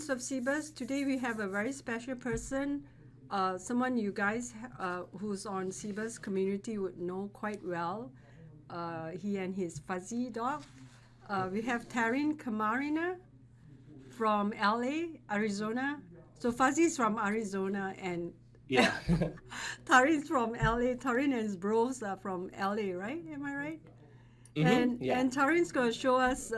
viewers of Cebas. Today we have a very special person, someone you guys who's on Cebas community would know quite well. He and his fuzzy dog. We have Tarin Camarena from LA, Arizona. So Fuzzy's from Arizona and Yeah. Tarin's from LA. Tarin and his bros are from LA, right? Am I right? Yeah. And Tarin's going to show us.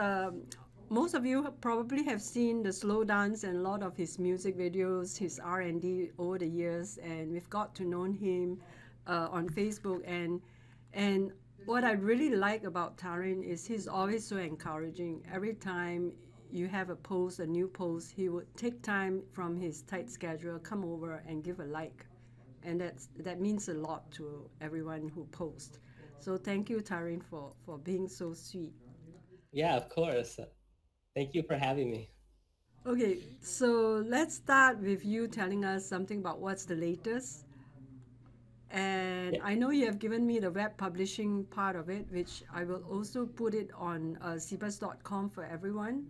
Most of you probably have seen the slow dance and a lot of his music videos, his R&D over the years, and we've got to know him on Facebook. And what I really like about Tarin is he's always so encouraging. Every time you have a post, a new post, he would take time from his tight schedule, come over and give a like, and that means a lot to everyone who posts. So thank you, Tarin, for being so sweet. Yeah, of course. Thank you for having me. Okay, so let's start with you telling us something about what's the latest. And Yeah. I know you have given me the web publishing part of it, which I will also put it on cebas.com for everyone.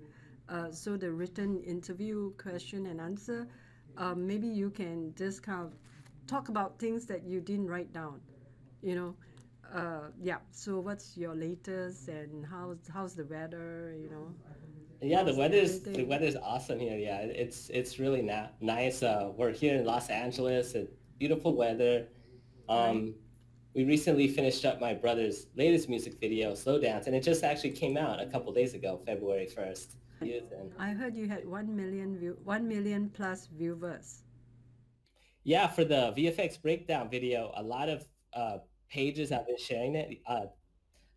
So the written interview question and answer, maybe you can just kind of talk about things that you didn't write down, you know. Yeah, so what's your latest and how's the weather, Yeah, how's the everything? weather's awesome here. Yeah, it's really nice. We're here in Los Angeles. It's beautiful weather. Right? Um, we recently finished up my brother's latest music video, Slow Dance, and it just actually came out a couple days ago, February 1st. And I heard you had 1 million plus viewers. yeah, for the VFX breakdown video, a lot of pages have been sharing it.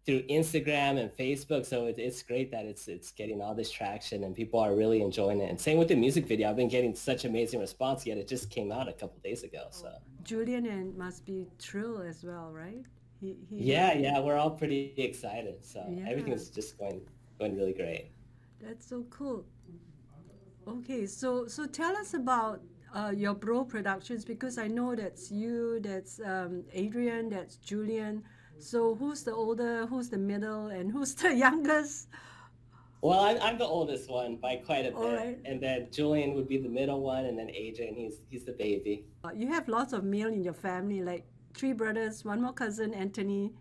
Through Instagram and Facebook. So it's great that it's getting all this traction and people are really enjoying it. And same with the music video. I've been getting such amazing response, yet it just came out a couple days ago. So Julian and must be thrilled as well, right? He yeah, must. yeah, we're all pretty excited. So everything Yeah, is just going really great. that's so cool. Okay, so tell us about your bro productions because I know that's you, that's Adrian, that's Julian. So who's the older, who's the middle, and who's the youngest? Well, I'm the oldest one by quite a All bit. right. And then Julian would be the middle one, and then Adrian, he's the baby. You have lots of male in your family, like three brothers, one more cousin, Anthony,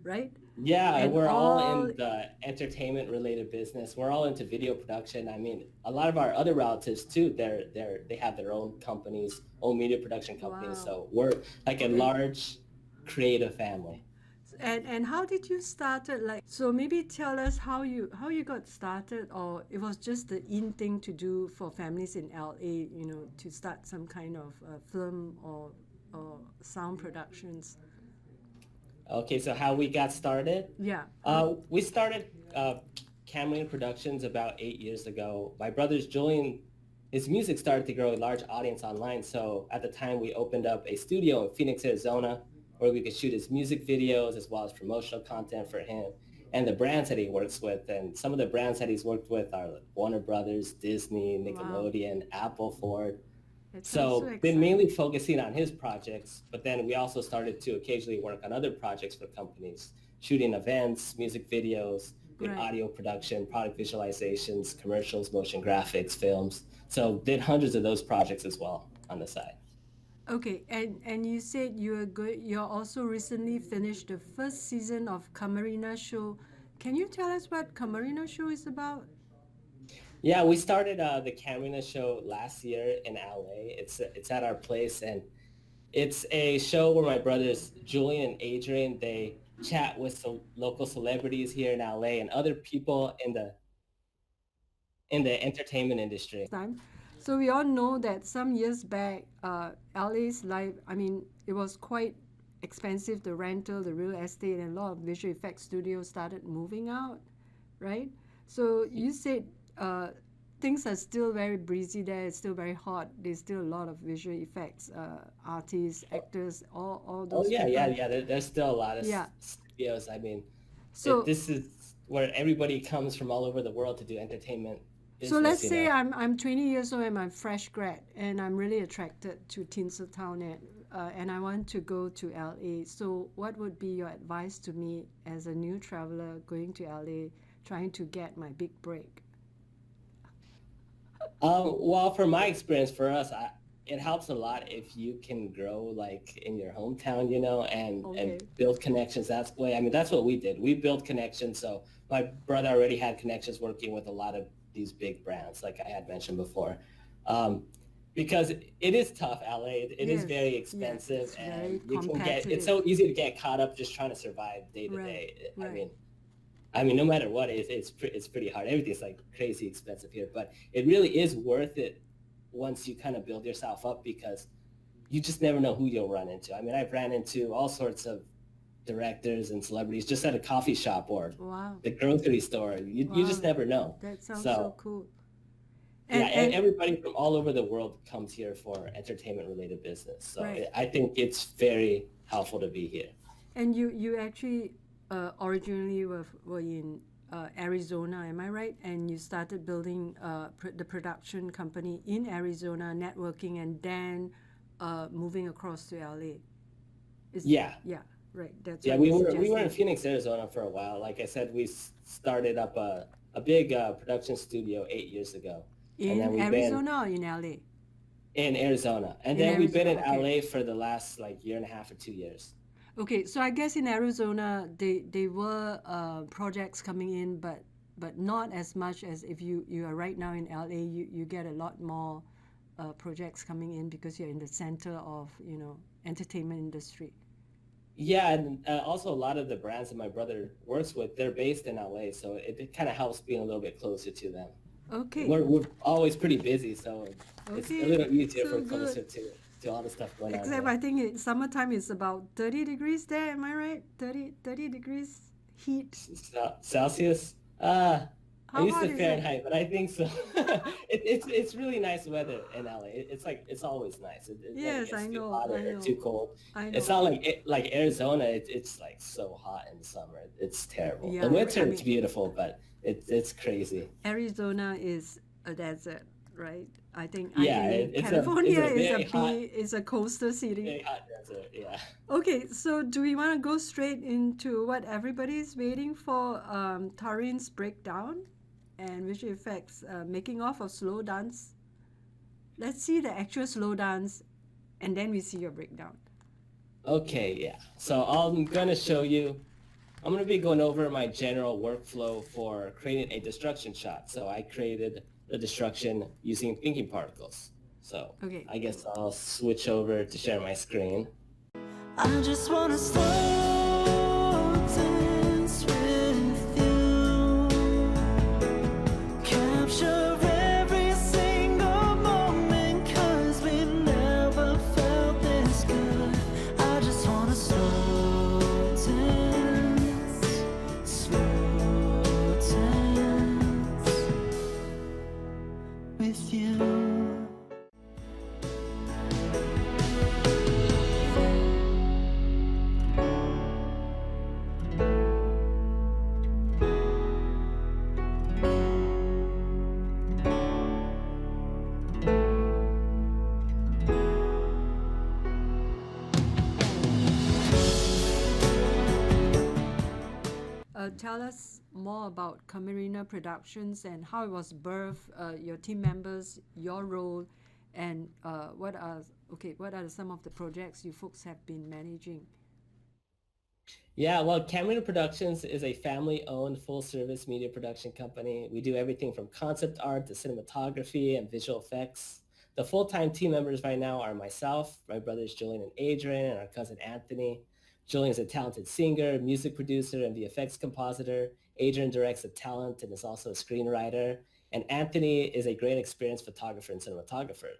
right? Yeah, And we're all all, in the entertainment related business. We're all into video production. I mean, a lot of our other relatives too, they have their own companies, own media production companies. wow. So we're like a Okay. large creative family. And how did you started? Like, so maybe tell us how you got started, or it was just the in thing to do for families in LA, to start some kind of film or sound productions. Okay, so how we got started? Yeah. How? We started Camerana Productions about 8 years ago. My brother's Julian, his music started to grow a large audience online. So at the time, we opened up a studio in Phoenix, Arizona, where we could shoot his music videos as well as promotional content for him and the brands that he works with. And some of the brands that he's worked with are like Warner Brothers, Disney, Wow. Nickelodeon, Apple, Ford. That sounds so So been exciting. mainly focusing on his projects, but then we also started to occasionally work on other projects for companies, shooting events, music videos, doing Right. audio production, product visualizations, commercials, motion graphics, films. So did hundreds of those projects as well on the side. Okay. And you said you're good. You're also recently finished the first season of Camarena show. Can you tell us what Camarena show is about? Yeah, we started the Camerina show last year in LA. It's at our place, and it's a show where my brothers Julian and Adrian they chat with some local celebrities here in LA and other people in the entertainment industry. Time. So we all know that some years back, LA's life, I mean, it was quite expensive, the rental, the real estate, and a lot of visual effects studios started moving out, right? So you said things are still very breezy there, it's still very hot, there's still a lot of visual effects, artists, actors, all Oh those yeah, yeah, people. yeah. There's still a lot of Yeah. studios. I mean, So this is where everybody comes from all over the world to do entertainment So let's business. You say know. I'm 20 years old and I'm fresh grad and I'm really attracted to Tinseltown and I want to go to LA. So what would be your advice to me as a new traveler going to LA, trying to get my big break? Well, from my experience, for us, it helps a lot if you can grow like in your hometown, and Okay. build connections. That's way. I mean, that's what we did. We built connections. So my brother already had connections working with a lot of these big brands, like I had mentioned before. Um, because it is tough, LA. It is Yes, very yes, expensive, it's and very you can it's competitive. so easy to get caught up just trying to survive day to Right, day. right. I mean, no matter what, it's pretty hard. Everything's like crazy expensive here, but it really is worth it once you kind of build yourself up, because you just never know who you'll run into. I mean, I've ran into all sorts of directors and celebrities just at a coffee shop or Wow, the grocery store. You just wow, never know. that sounds so So cool. yeah, And everybody from all over the world comes here for entertainment related business. So right, I think it's very helpful to be here. and you actually originally were in Arizona, am I right? And you started building the production company in Arizona, networking, and then moving across to LA. Is Yeah, yeah, right. That's yeah, what you're we were in suggesting. Phoenix, Arizona for a while. Like I said, we started up a big production studio 8 years ago, and then In we've been Arizona or in LA? in Arizona, and In then we've been Arizona, in okay. LA for the last like year and a half or 2 years. Okay, so I guess in Arizona, they were projects coming in, but not as much as if you are right now in LA. You get a lot more projects coming in because you're in the center of entertainment industry. Yeah, and also a lot of the brands that my brother works with, they're based in LA, so it kind of helps being a little bit closer to them. Okay, We're always pretty busy, so it's a okay, little easier if we're so good. closer to all the stuff going on Except here. I think summertime is about 30 degrees there. Am I right? 30 degrees heat. Celsius? I How used hot to is it? Fahrenheit, but I think so. It's really nice weather in LA. It's like it's always nice. It never Yes, gets I too know, hot I or too know, cold. I It's know. not like like Arizona. It's like so hot in the summer. It's terrible. The Yeah, winter I it's mean, beautiful, but it's crazy. Arizona is a desert, right? I Yeah, think it's California a very hot, is a coastal city. very hot desert. Yeah. Okay, so do we want to go straight into what everybody's waiting for? Tarin's breakdown, and which affects making off of slow dance. Let's see the actual slow dance, and then we see your breakdown. Okay, yeah. So I'm gonna show you. I'm going to be going over my general workflow for creating a destruction shot. So I created the destruction using thinking particles. So Okay. I guess I'll switch over to share my screen. I just wanna slow dance with you, capture every single moment, 'cause we never felt this good. I just wanna slow dance with you. Tell us more about Camerana Productions and how it was birthed, your team members, your role, and what are some of the projects you folks have been managing? Yeah, well, Camerana Productions is a family-owned full-service media production company. We do everything from concept art to cinematography and visual effects. The full-time team members right now are myself, my brothers Julian and Adrian, and our cousin Anthony. Julian is a talented singer, music producer, and VFX compositor. Adrian directs the talent and is also a screenwriter. And Anthony is a great experienced photographer and cinematographer.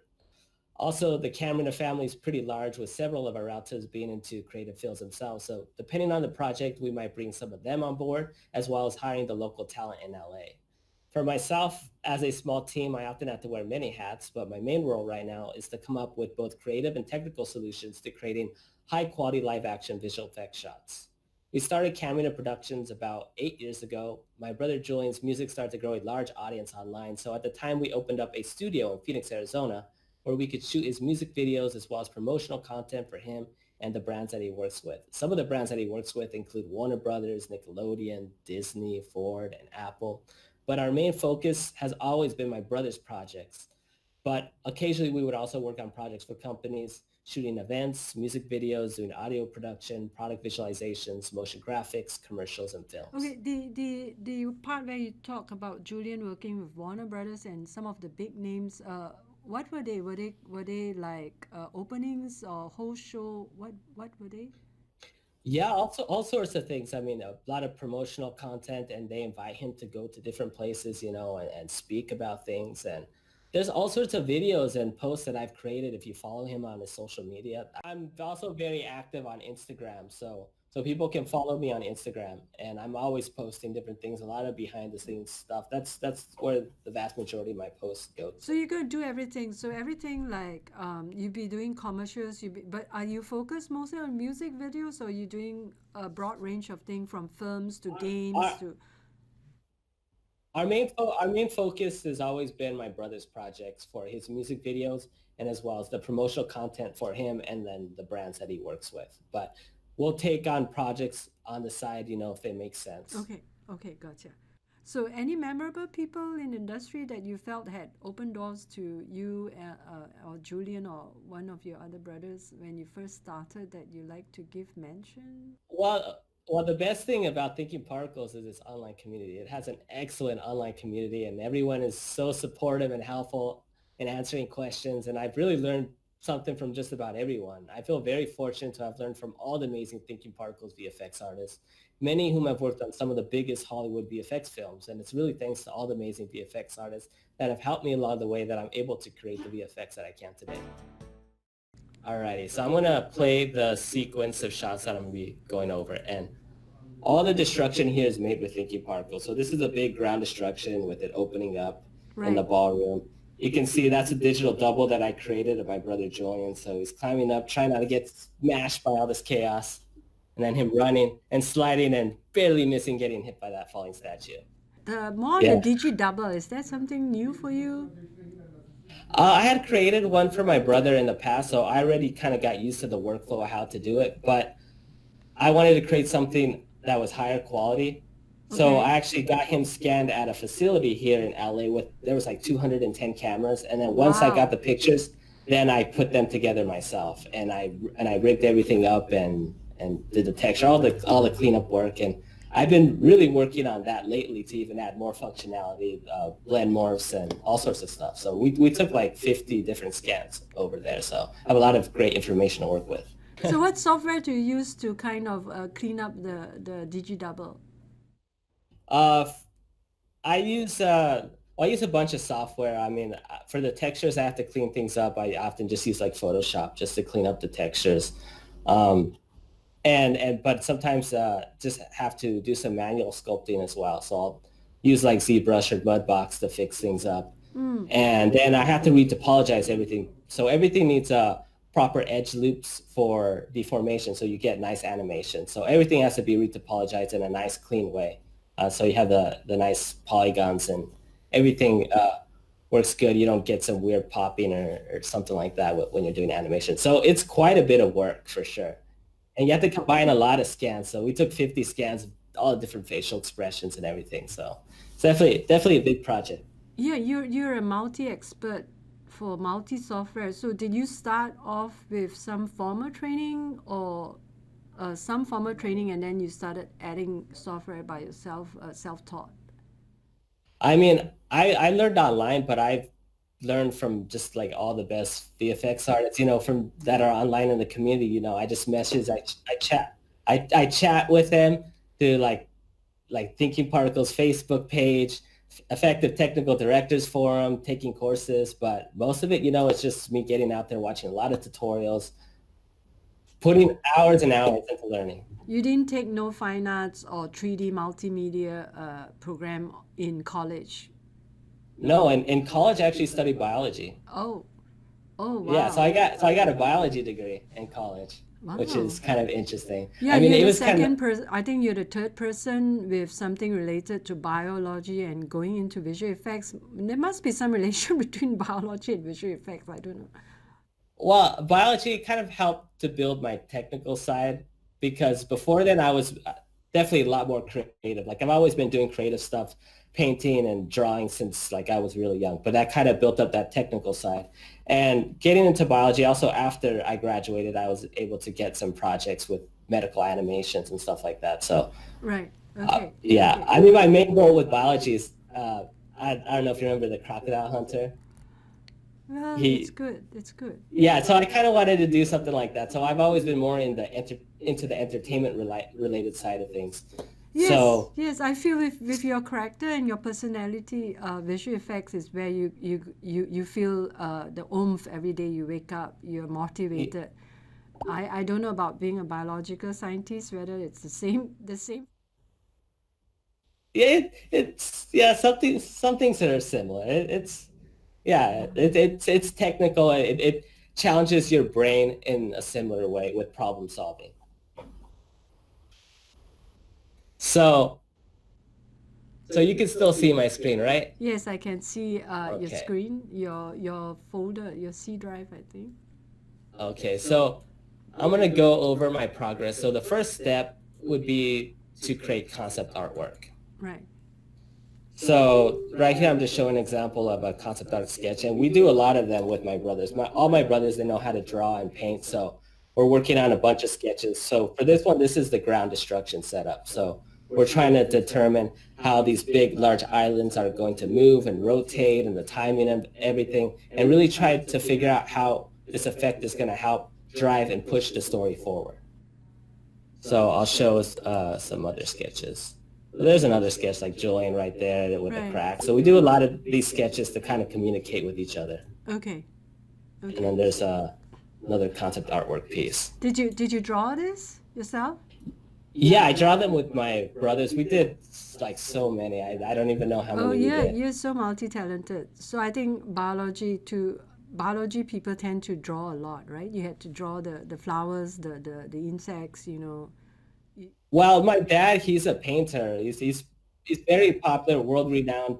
Also, the Camerona family is pretty large, with several of our relatives being into creative fields themselves. So depending on the project, we might bring some of them on board, as well as hiring the local talent in LA. For myself, as a small team, I often have to wear many hats, but my main role right now is to come up with both creative and technical solutions to creating high-quality live-action visual effects shots. We started Camerana Productions about 8 years ago. My brother Julian's music started to grow a large audience online, so at the time we opened up a studio in Phoenix, Arizona, where we could shoot his music videos as well as promotional content for him and the brands that he works with. Some of the brands that he works with include Warner Brothers, Nickelodeon, Disney, Ford, and Apple. But our main focus has always been my brother's projects. But occasionally we would also work on projects for companies, shooting events, music videos, doing audio production, product visualizations, motion graphics, commercials, and films. Okay, the part where you talk about Julian working with Warner Brothers and some of the big names, what were they? Were they like openings or whole show? What were they? Yeah, also all sorts of things. I mean, a lot of promotional content, and they invite him to go to different places, and speak about things. And there's all sorts of videos and posts that I've created if you follow him on his social media. I'm also very active on Instagram, so people can follow me on Instagram, and I'm always posting different things, a lot of behind the scenes stuff. That's where the vast majority of my posts go So to. you're gonna do everything. So everything like you be doing commercials. But are you focused mostly on music videos, or you doing a broad range of things from films to games Our, to? our main focus has always been my brother's projects for his music videos, and as well as the promotional content for him and then the brands that he works with. But we'll take on projects on the side, if it makes sense. Okay, okay, gotcha. So any memorable people in the industry that you felt had opened doors to you or Julian or one of your other brothers when you first started that you like to give mention? Well, the best thing about Thinking Particles is its online community. It has an excellent online community, and everyone is so supportive and helpful in answering questions. And I've really learned something from just about everyone. I feel very fortunate to have learned from all the amazing Thinking Particles VFX artists, many whom have worked on some of the biggest Hollywood VFX films. And it's really thanks to all the amazing VFX artists that have helped me along the way that I'm able to create the VFX that I can today. Alrighty, so I'm gonna play the sequence of shots that I'm gonna be going over, and all the destruction here is made with Thinking Particles. So this is a big ground destruction with it opening up in the Right. ballroom. You can see that's a digital double that I created of my brother Julian. So he's climbing up, trying not to get smashed by all this chaos, and then him running and sliding and barely missing getting hit by that falling statue. The more the Yeah. digi double, is that something new for you? I had created one for my brother in the past, so I already kind of got used to the workflow of how to do it, but I wanted to create something that was higher quality. So Okay. I actually got him scanned at a facility here in LA there was like 210 cameras. And then once I got Wow. the pictures, then I put them together myself, and I rigged everything up and did the texture, all the cleanup work. And I've been really working on that lately to even add more functionality, blend morphs and all sorts of stuff. So we took like 50 different scans over there. So I have a lot of great information to work with. So what software do you use to kind of clean up the digi double? Uh, I use a bunch of software. I mean, for the textures, I have to clean things up. I often just use like Photoshop just to clean up the textures. Um, but sometimes just have to do some manual sculpting as well. So I'll use like ZBrush or Mudbox to fix things up. And then I have to retopologize everything. So everything needs proper edge loops for deformation, so you get nice animation. So everything has to be retopologized in a nice, clean way. So you have the nice polygons and everything works good. You don't get some weird popping or something like that when you're doing animation. So it's quite a bit of work for sure. And you have to combine a lot of scans. So we took 50 scans of all the different facial expressions and everything. So it's definitely a big project. Yeah, you're a multi-expert for multi-software. So did you start off with some formal training or some formal training and then you started adding software by yourself, self-taught? I mean, I learned online, but I've learned from just like all the best VFX artists, from that are online in the community. I just message, I chat with them through like Thinking Particles Facebook page, Effective Technical Directors Forum, taking courses. But most of it, it's just me getting out there, watching a lot of tutorials, putting hours and hours into learning. You didn't take no fine arts or 3D multimedia program in college. No, in college, I actually studied biology. Oh, oh Yeah, so wow. I got a biology degree in college, which Wow. is kind of interesting. Yeah, I mean, you're it the was kind of, second person. I think you're the third person with something related to biology and going into visual effects. There must be some relation between biology and visual effects. I don't know. well, biology kind of helped to build my technical side, because before then I was definitely a lot more creative. Like I've always been doing creative stuff painting and drawing since like I was really young, but that kind of built up that technical side. And getting into biology, also after I graduated, I was able to get some projects with medical animations and stuff like that. So Right. Okay. yeah, Okay. I mean, my main goal with biology is, I don't know if you remember the crocodile hunter. Well, He, it's good. It's good. yeah, so I kind of wanted to do something like that. So I've always been more into the entertainment related side of things. Yes, So yes. I feel with your character and your personality, visual effects is where you feel the oomph every day you wake up. You're motivated. I don't know about being a biological scientist, whether it's the same. yeah, it's yeah, some things that are similar. It's technical. It challenges your brain in a similar way with problem solving. So so you can still see my screen, right? Yes, I can see your Okay. screen, your folder, your C drive, I think. Okay, so I'm gonna go over my progress. So the first step would be to create concept artwork. Right. So right here, I'm just showing an example of a concept art sketch, and we do a lot of them with my brothers. All my brothers, they know how to draw and paint, so we're working on a bunch of sketches. So for this one, this is the ground destruction setup. So we're trying to determine how these big, large islands are going to move and rotate and the timing and everything, and really try to figure out how this effect is going to help drive and push the story forward. So I'll show some other sketches. There's another sketch like Julian right there with the Right. crack. So we do a lot of these sketches to kind of communicate with each other. Okay. And Okay. then there's another concept artwork piece. Did you draw this yourself? Yeah, I draw them with my brothers. We did like so many. I don't even know how Oh many we yeah, did. you're so multi-talented. So I think biology people tend to draw a lot, right? You had to draw the flowers, the insects, you know. Well, my dad, he's a painter. He's very popular, world-renowned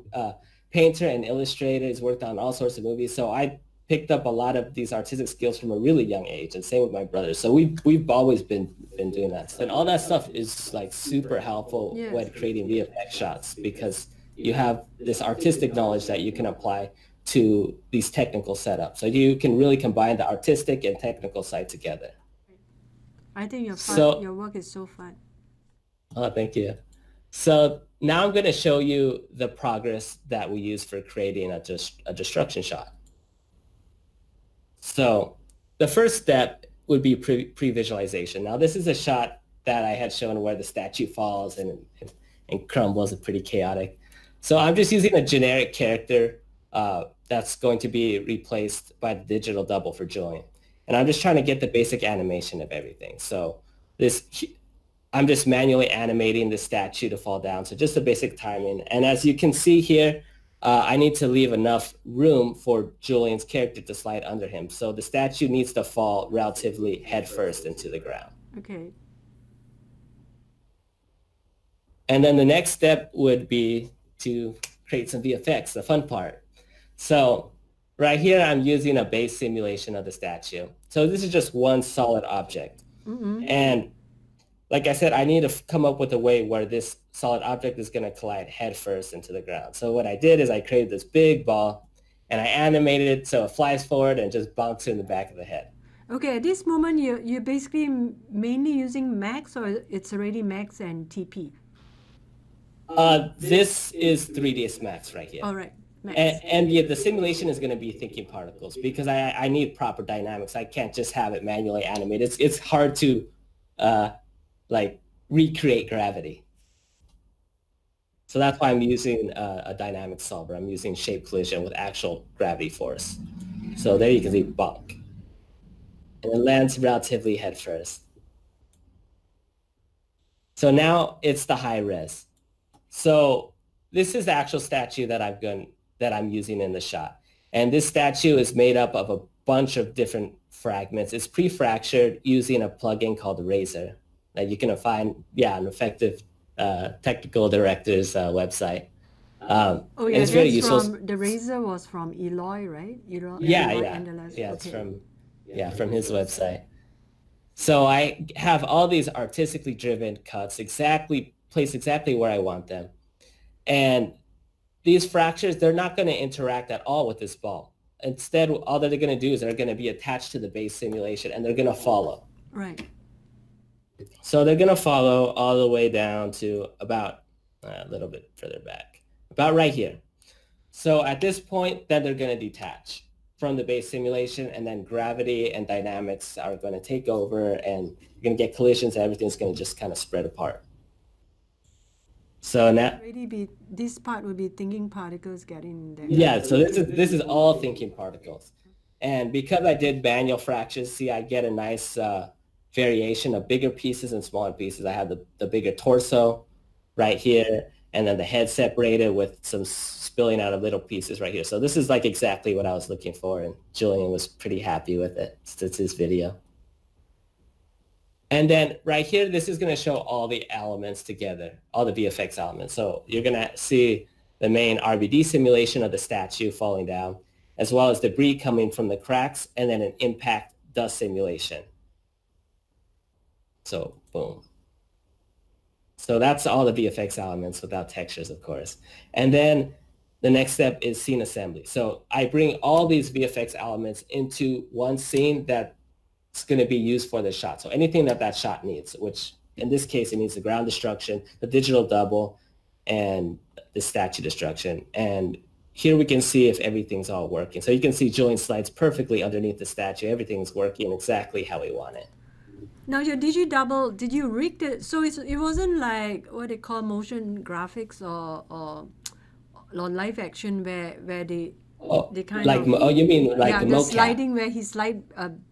painter and illustrator. He's worked on all sorts of movies. So I picked up a lot of these artistic skills from a really young age, and same with my brothers. So we've always been doing that, and all that stuff is like super helpful Yes. when creating VFX shots because you have this artistic knowledge that you can apply to these technical setups. So you can really combine the artistic and technical side together. I think So, your work is so fun. oh, thank you. So now I'm going to show you the progress that we use for creating a destruction shot. So the first step would be pre-visualization. Now this is a shot that I had shown where the statue falls and crumbles. It's pretty chaotic. So I'm just using a generic character that's going to be replaced by the digital double for Julian. And I'm just trying to get the basic animation of everything. So I'm just manually animating the statue to fall down. So just the basic timing. And as you can see here, I need to leave enough room for Julian's character to slide under him. So the statue needs to fall relatively head first into the ground. Okay. And then the next step would be to create some VFX, the fun part. So right here, I'm using a base simulation of the statue. So this is just one solid object. Mm-hmm. And like I said, I need to come up with a way where this solid object is going to collide head first into the ground. So what I did is I created this big ball and I animated it so it flies forward and just bonks in the back of the head. Okay, at this moment you're basically mainly using Max, or it's already Max and TP? This is 3ds Max right here. All right, Max. And yeah, the simulation is going to be thinking particles because I need proper dynamics. I can't just have it manually animated. It's hard to like recreate gravity. So that's why I'm using a dynamic solver. I'm using shape collision with actual gravity force. So there you can see bonk. And it lands relatively head first. So now it's the high res. So this is the actual statue that I'm using in the shot. And this statue is made up of a bunch of different fragments. It's pre-fractured using a plugin called Razor that you can find, an effective technical director's website. Oh and yeah, it's very that's useful. the Razor was from Eloy, right? Eloy Yeah, Anderles. it's Okay. from his website. So I have all these artistically driven cuts placed exactly where I want them. And these fractures, they're not going to interact at all with this ball. Instead, all that they're going to do is they're going to be attached to the base simulation, and they're going to follow. Right. So they're going to follow all the way down to about a little bit further back, about right here. So at this point, then they're going to detach from the base simulation, and then gravity and dynamics are going to take over, and you're going to get collisions, and everything's going to just kind of spread apart. So now, This part would be thinking particles getting there. yeah, so this is all thinking particles. And because I did manual fractures, see, I get a nice variation of bigger pieces and smaller pieces. I have the bigger torso right here, and then the head separated with some spilling out of little pieces right here. So this is like exactly what I was looking for, and Julian was pretty happy with it. It's his video. And then right here, this is going to show all the elements together, all the VFX elements. So you're going to see the main RBD simulation of the statue falling down, as well as debris coming from the cracks, and then an impact dust simulation. So boom. So that's all the VFX elements without textures, of course. And then the next step is scene assembly. So I bring all these VFX elements into one scene that's going to be used for the shot. So anything that shot needs, which in this case, it needs the ground destruction, the digital double, and the statue destruction. And here we can see if everything's all working. So you can see Julian slides perfectly underneath the statue. Everything's working exactly how we want it. Now your DigiDouble, did you rig it? So it wasn't like what they call motion graphics or live action where they kind like, of... Oh, you mean like the the mocap? sliding where he slide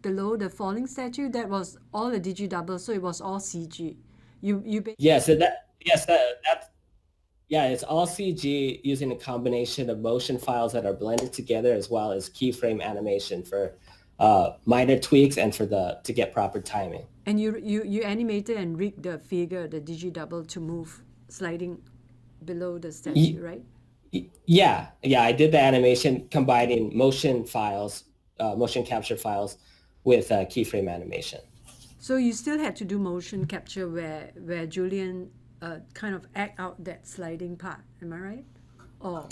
below the falling statue, that was all a DigiDouble, so it was all CG. Yeah, so it's all CG using a combination of motion files that are blended together, as well as keyframe animation for minor tweaks and to get proper timing. And you animated and rigged the figure, the DigiDouble, to move sliding below the statue, right? Yeah, I did the animation combining motion files, motion capture files with keyframe animation. So you still had to do motion capture where Julian kind of act out that sliding part, am I right? Or...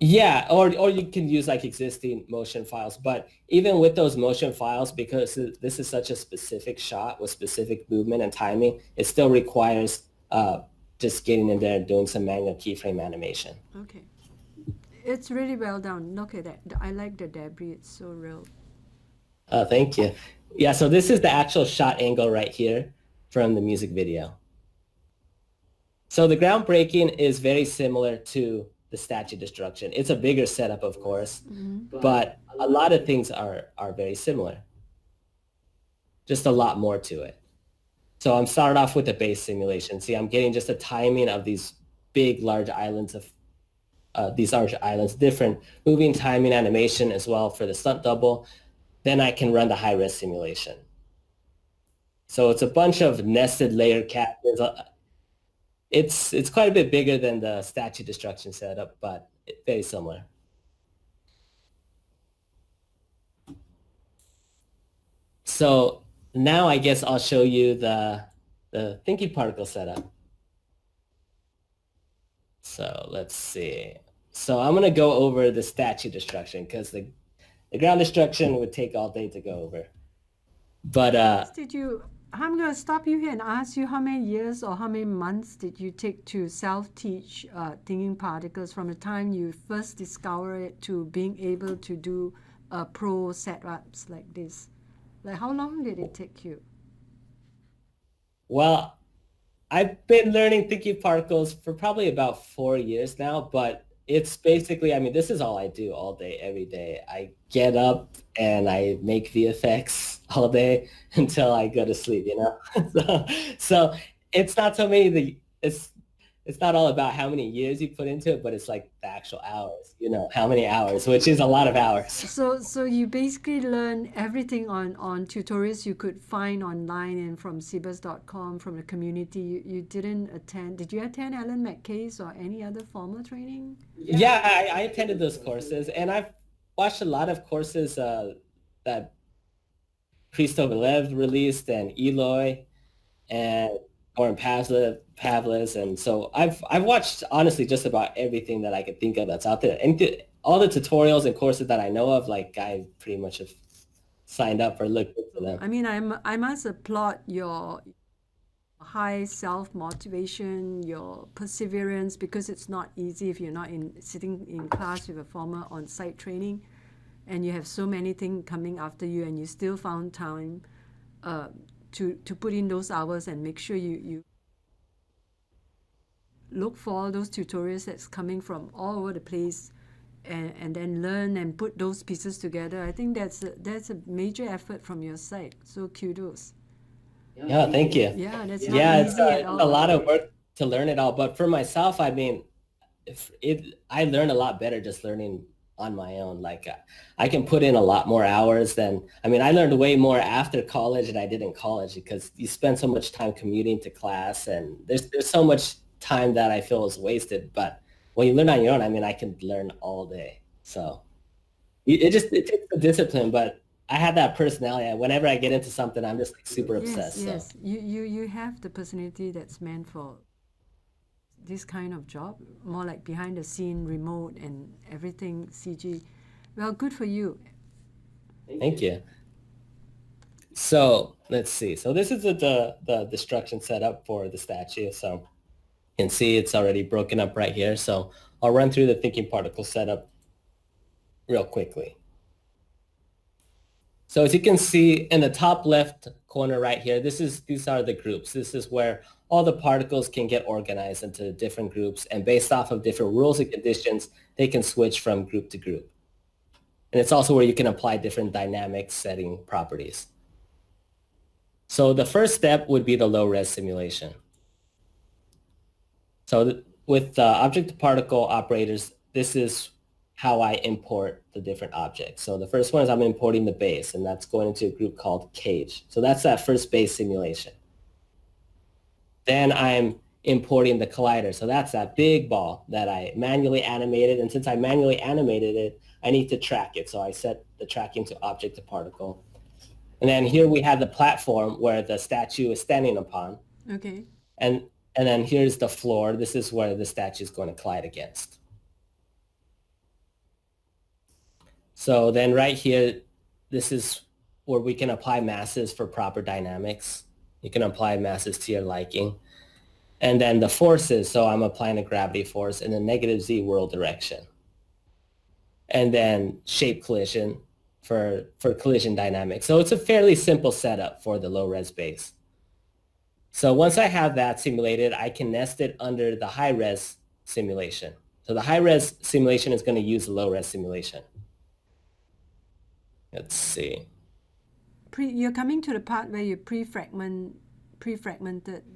Yeah, or you can use like existing motion files, but even with those motion files, because this is such a specific shot with specific movement and timing, it still requires just getting in there and doing some manual keyframe animation. Okay. It's really well done. Look at that. I like the debris. It's so real. Thank you. Yeah, so this is the actual shot angle right here from the music video. So the groundbreaking is very similar to the statue destruction. It's a bigger setup, of course, but a lot of things are very similar. Just a lot more to it. So I'm starting off with the base simulation. See, I'm getting just a timing of these big, large islands different moving timing animation as well for the stunt double. Then I can run the high-res simulation. So it's a bunch of nested layer captures. It's quite a bit bigger than the statue destruction setup, but very similar. So now I guess I'll show you the thinking particle setup. So let's see. So I'm going to go over the statue destruction because the ground destruction would take all day to go over. But I'm going to stop you here and ask you how many years or how many months did you take to self-teach thinking particles from the time you first discovered it to being able to do pro setups like this? Like, how long did it take you? Well, I've been learning thinking particles for probably about 4 years now, but it's basically, I mean, this is all I do all day, every day. I get up and I make VFX all day until I go to sleep, you know? so it's not so many, it's not all about how many years you put into it, but it's like the actual hours, you know, how many hours, which is a lot of hours. So you basically learn everything on tutorials you could find online and from Cebas.com, from the community. You didn't attend, did you attend Alan McKay's or any other formal training? Yeah, I attended those courses, and I've watched a lot of courses that Christo Velev released and Eloy, and Goran Pavlis, and so I've watched honestly just about everything that I could think of that's out there, and all the tutorials and courses that I know of, like I pretty much have signed up or looked into them. I mean, I must applaud your high self-motivation, your perseverance, because it's not easy if you're not sitting in class with a former on-site training, and you have so many things coming after you, and you still found time to put in those hours and make sure you look for all those tutorials that's coming from all over the place, and then learn and put those pieces together. I think that's a major effort from your side. So kudos. Yeah, thank you. Yeah, that's not Yeah, easy at it's all. a lot of work to learn it all. But for myself, I mean, I learn a lot better just learning on my own. Like I can put in a lot more hours than, I mean, I learned way more after college than I did in college, because you spend so much time commuting to class, and there's so much time that I feel is wasted. But when you learn on your own, I mean, I can learn all day. So it takes the discipline, but I have that personality. Whenever I get into something, I'm just like super obsessed. Yes, So. you have the personality that's meant for this kind of job, more like behind the scene, remote, and everything CG. Well, good for you. Thank you. So let's see. So this is the destruction setup for the statue. So you can see it's already broken up right here. So I'll run through the thinking particle setup real quickly. So as you can see in the top left corner right here, these are the groups. This is where all the particles can get organized into different groups, and based off of different rules and conditions, they can switch from group to group. And it's also where you can apply different dynamic setting properties. So the first step would be the low-res simulation. So with object-to-particle operators, this is how I import the different objects. So the first one is I'm importing the base, and that's going into a group called cage. So that's that first base simulation. Then I'm importing the collider. So that's that big ball that I manually animated. And since I manually animated it, I need to track it. So I set the tracking to object to particle. And then here we have the platform where the statue is standing upon. Okay. And then here's the floor. This is where the statue is going to collide against. So then right here, this is where we can apply masses for proper dynamics. You can apply masses to your liking. And then the forces, so I'm applying a gravity force in the negative z whirl direction. And then shape collision for collision dynamics. So it's a fairly simple setup for the low-res base. So once I have that simulated, I can nest it under the high-res simulation. So the high-res simulation is going to use the low-res simulation. Let's see. You're coming to the part where you pre-fragmented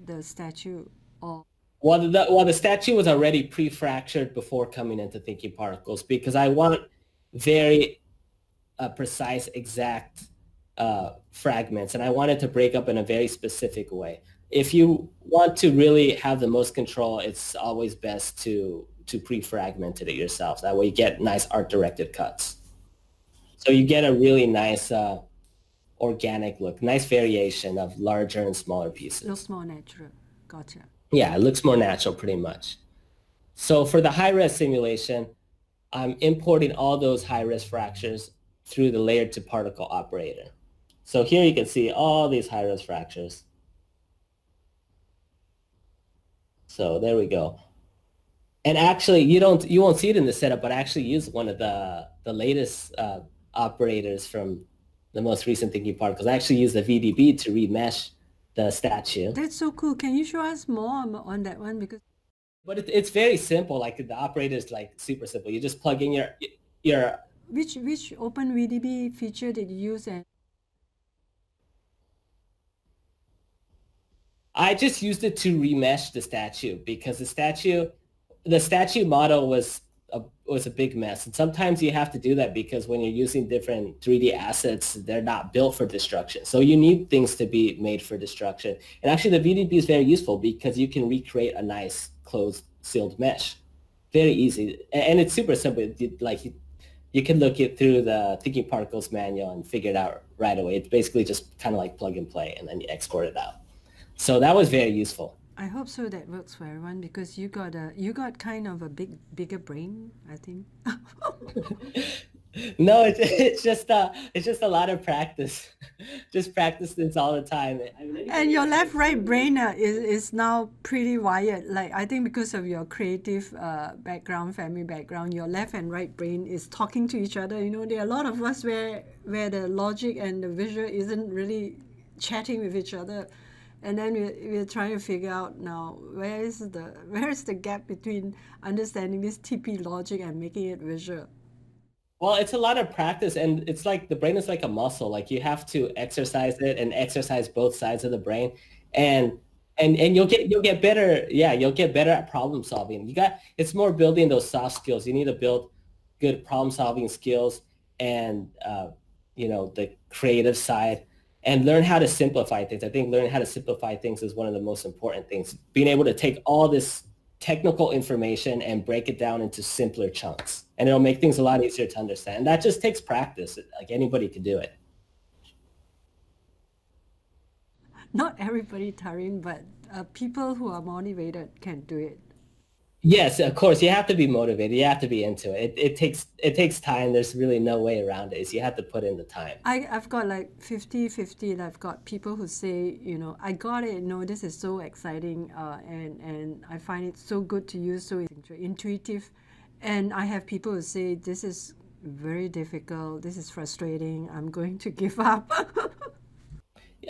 the statue, or Well, the statue was already pre-fractured before coming into thinking particles, because I want very precise, exact fragments, and I want it to break up in a very specific way. If you want to really have the most control, it's always best to pre-fragment it yourself. That way you get nice art-directed cuts. So you get a really nice organic look, nice variation of larger and smaller pieces. looks more natural. Gotcha. Yeah, it looks more natural pretty much. So for the high-res simulation, I'm importing all those high-res fractures through the layer to particle operator. So here you can see all these high-res fractures. So there we go. And actually, you won't see it in the setup, but I actually use one of the latest operators from the most recent thinking particles. I actually use the VDB to remesh the statue. That's so cool. Can you show us more on that one? Because But it's very simple. Like the operator is like super simple. You just plug in your which Open VDB feature did you use? And I just used it to remesh the statue, because the statue model was a big mess. And sometimes you have to do that because when you're using different 3D assets, they're not built for destruction. So you need things to be made for destruction. And actually the VDB is very useful because you can recreate a nice closed sealed mesh. Very easy. And it's super simple. You can look it through the Thinking Particles manual and figure it out right away. It's basically just kind of like plug and play, and then you export it out. So that was very useful. I hope so that works for everyone because you got kind of a bigger brain, I think. No, it's just a lot of practice. Just practice this all the time. I mean, And anybody your that left gets right good. brain is now pretty wired. Like I think because of your creative background, family background, your left and right brain is talking to each other. You know, there are a lot of us where the logic and the visual isn't really chatting with each other. And then we're trying to figure out now where is the gap between understanding this TP logic and making it visual. Well, it's a lot of practice, and it's like the brain is like a muscle. Like you have to exercise it and exercise both sides of the brain, and and you'll get better. Yeah, you'll get better at problem solving. It's more building those soft skills. You need to build good problem solving skills and the creative side, and learn how to simplify things. I think learning how to simplify things is one of the most important things. Being able to take all this technical information and break it down into simpler chunks. And it'll make things a lot easier to understand. And that just takes practice. Like anybody could do it. Not everybody, Tarin, but people who are motivated can do it. Yes, of course. You have to be motivated. You have to be into it. It takes time. There's really no way around it. So you have to put in the time. I've got like 50-50. And I've got people who say, I got it. No, this is so exciting, and I find it so good to use, so intuitive. And I have people who say, this is very difficult. This is frustrating. I'm going to give up.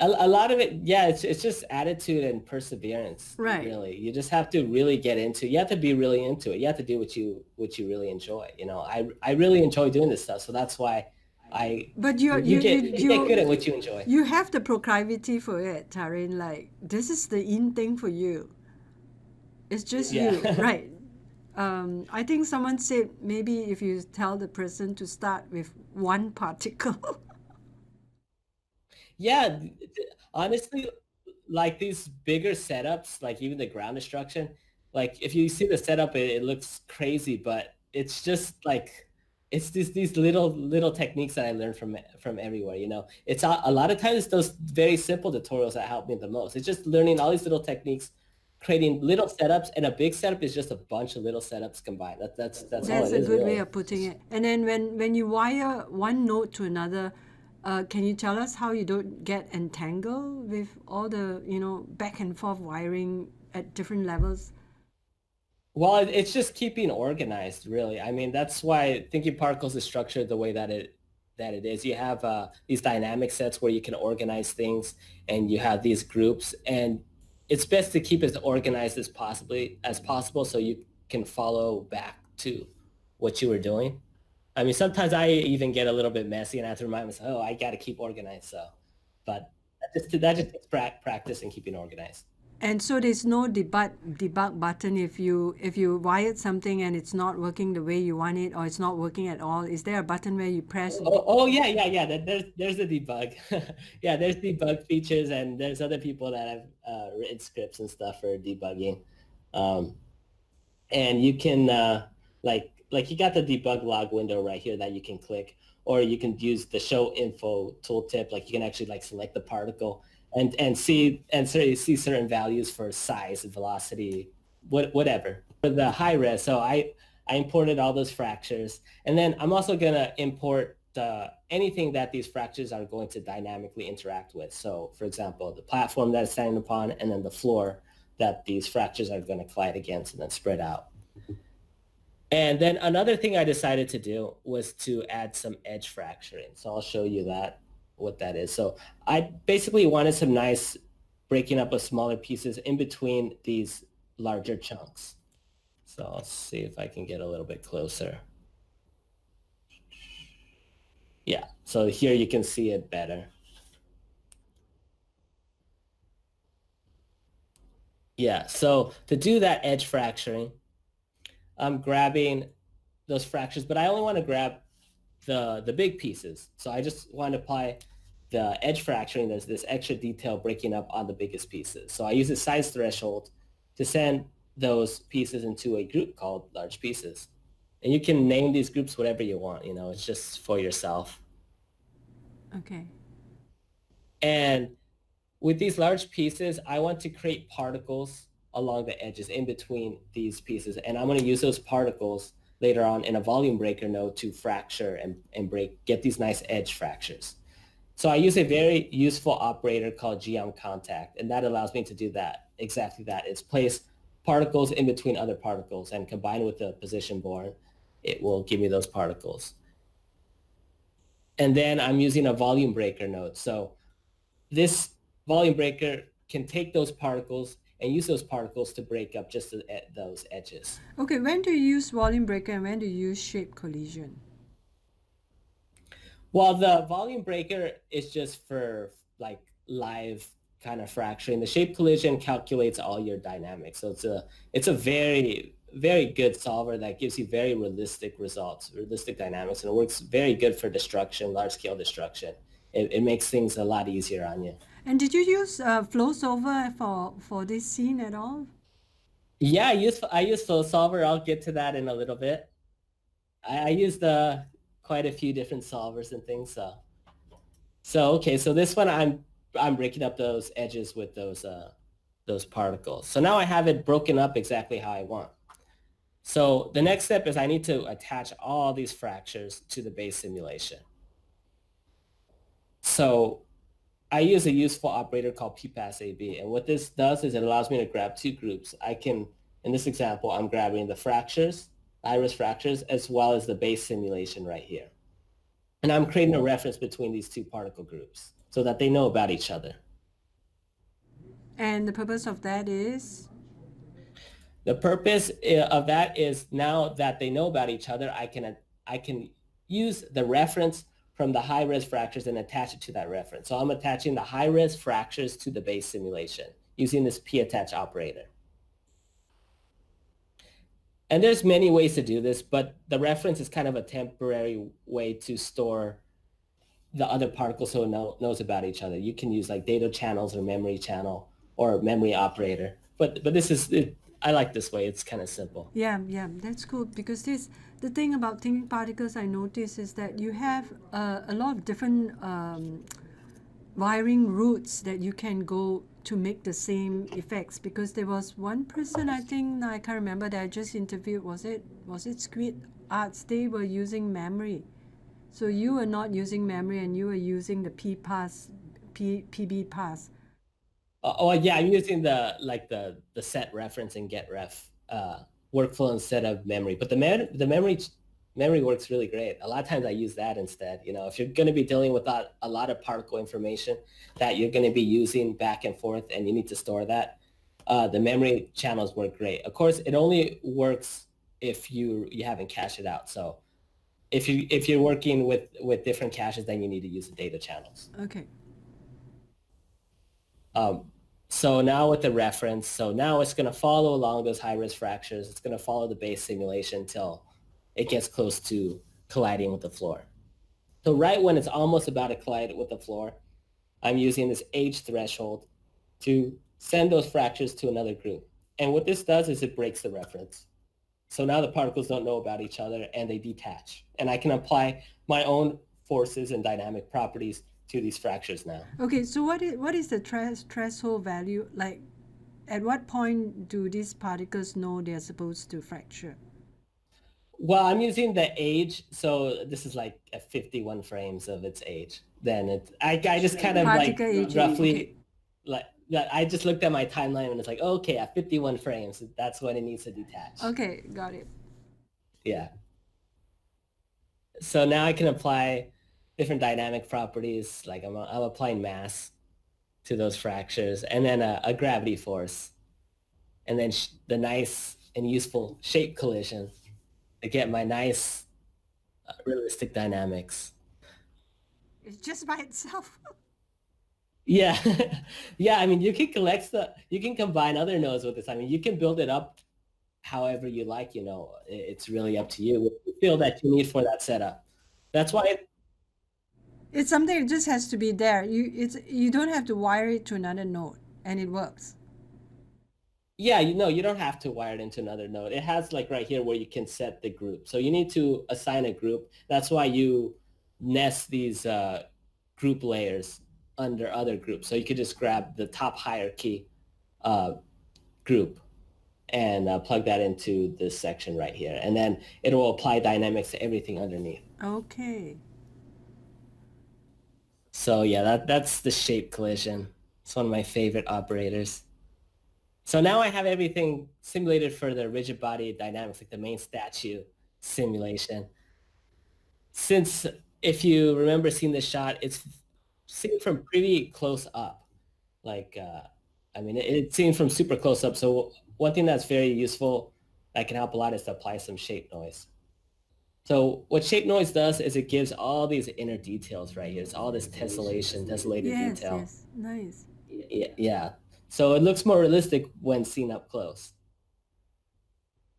A lot of it, yeah, it's just attitude and perseverance. Right. Really, you just have to really get into it. You have to be really into it. You have to do what you really enjoy. I really enjoy doing this stuff, so that's why But you get good at what you enjoy. You have the proclivity for it, Tarin. Like this is the in thing for you. It's just Yeah. you, right? I think someone said maybe if you tell the person to start with one particle. Yeah, honestly, like these bigger setups, like even the ground destruction, like if you see the setup, it looks crazy, but it's just like it's these little techniques that I learned from everywhere. It's a lot of times those very simple tutorials that help me the most. It's just learning all these little techniques, creating little setups, and a big setup is just a bunch of little setups combined. That's all That's it a is, good way really. of putting it. And then when you wire one node to another, can you tell us how you don't get entangled with all the back and forth wiring at different levels? Well, it's just keeping organized, really. I mean, that's why Thinking Particles is structured the way that it is. You have these dynamic sets where you can organize things, and you have these groups, and it's best to keep as organized as possible, so you can follow back to what you were doing. I mean, sometimes I even get a little bit messy, and I have to remind myself, oh, I got to keep organized. So, but that just takes practice and keeping organized. And so there's no debug button if you wired something and it's not working the way you want it or it's not working at all. Is there a button where you press? Oh yeah, yeah, yeah. There's the debug. Yeah, there's debug features, and there's other people that have written scripts and stuff for debugging. Um, and you can like you got the debug log window right here that you can click, or you can use the show info tooltip. Like you can actually like select the particle and see certain values for size, velocity, whatever. For the high res, so I imported all those fractures, and then I'm also gonna import anything that these fractures are going to dynamically interact with. So for example, the platform that it's standing upon, and then the floor that these fractures are going to collide against and then spread out. And then another thing I decided to do was to add some edge fracturing. So I'll show you what that is. So I basically wanted some nice breaking up of smaller pieces in between these larger chunks. So I'll see if I can get a little bit closer. Yeah, so here you can see it better. Yeah, so to do that edge fracturing, I'm grabbing those fractures, but I only want to grab the big pieces. So I just want to apply the edge fracturing. There's this extra detail breaking up on the biggest pieces. So I use a size threshold to send those pieces into a group called large pieces. And you can name these groups whatever you want, it's just for yourself. Okay. And with these large pieces, I want to create particles along the edges in between these pieces. And I'm going to use those particles later on in a volume breaker node to fracture and get these nice edge fractures. So I use a very useful operator called geom contact, and that allows me to do that, exactly that. It's place particles in between other particles, and combined with the position born, it will give me those particles. And then I'm using a volume breaker node. So this volume breaker can take those particles and use those particles to break up just those edges. Okay, when do you use volume breaker and when do you use shape collision? Well, the volume breaker is just for like live kind of fracturing. The shape collision calculates all your dynamics. So it's a very, very good solver that gives you very realistic results, realistic dynamics, and it works very good for destruction, large scale destruction. It makes things a lot easier on you. And did you use flow solver for this scene at all? Yeah, I use flow solver. I'll get to that in a little bit. I used quite a few different solvers and things. So okay, so this one I'm breaking up those edges with those particles. So now I have it broken up exactly how I want. So the next step is I need to attach all these fractures to the base simulation. So I use a useful operator called PPassAB, and what this does is it allows me to grab two groups. I can, in this example, I'm grabbing the fractures, iris fractures, as well as the base simulation right here. And I'm creating a reference between these two particle groups so that they know about each other. And the purpose of that is? The purpose of that is now that they know about each other, I can use the reference from the high-res fractures and attach it to that reference. So I'm attaching the high-res fractures to the base simulation using this p-attach operator. And there's many ways to do this, but the reference is kind of a temporary way to store the other particles so it knows about each other. You can use like data channels or memory channel or memory operator. But this is, I like this way. It's kind of simple. Yeah, that's cool because the thing about thinking particles I notice is that you have a lot of different wiring routes that you can go to make the same effects, because there was one person, I think, I can't remember, that I just interviewed, was it Squid Arts? They were using memory. So you were not using memory and you were using the PB pass. Oh yeah, I'm using the set reference and get ref workflow instead of memory. But the memory works really great. A lot of times I use that instead. You know, if you're going to be dealing with a lot of particle information that you're going to be using back and forth and you need to store that, the memory channels work great. Of course, it only works if you haven't cached it out. So if you're working with different caches, then you need to use the data channels. Okay. So now with the reference, so now it's going to follow along those high-risk fractures. It's going to follow the base simulation until it gets close to colliding with the floor. So right when it's almost about to collide with the floor, I'm using this age threshold to send those fractures to another group. And what this does is it breaks the reference. So now the particles don't know about each other and they detach. And I can apply my own forces and dynamic properties to these fractures now. Okay, so what is the threshold value? Like, at what point do these particles know they're supposed to fracture? Well, I'm using the age, so this is like a 51 frames of its age. Then I just kind of Particle like aging, roughly, okay. like I just looked at my timeline and it's like, okay, at 51 frames, that's when it needs to detach. Okay, got it. Yeah. So now I can apply different dynamic properties, like I'm applying mass to those fractures, and then a gravity force, and then the nice and useful shape collision to get my nice realistic dynamics. It's just by itself. Yeah, yeah. I mean, you can combine other nodes with this. I mean, you can build it up however you like. You know, it's really up to you. What you feel that you need for that setup. That's why. It's something that just has to be there. You don't have to wire it to another node, and it works. Yeah, you don't have to wire it into another node. It has like right here where you can set the group. So you need to assign a group. That's why you nest these group layers under other groups. So you could just grab the top hierarchy group and plug that into this section right here. And then it will apply dynamics to everything underneath. Okay. So yeah, that's the shape collision. It's one of my favorite operators. So now I have everything simulated for the rigid body dynamics, like the main statue simulation. Since if you remember seeing this shot, it's seen from pretty close up. Like, I mean, it's seen from super close up. So one thing that's very useful that can help a lot is to apply some shape noise. So what shape noise does is it gives all these inner details right here. It's all this tessellated Yes, detail. yes, nice. Yeah. So it looks more realistic when seen up close.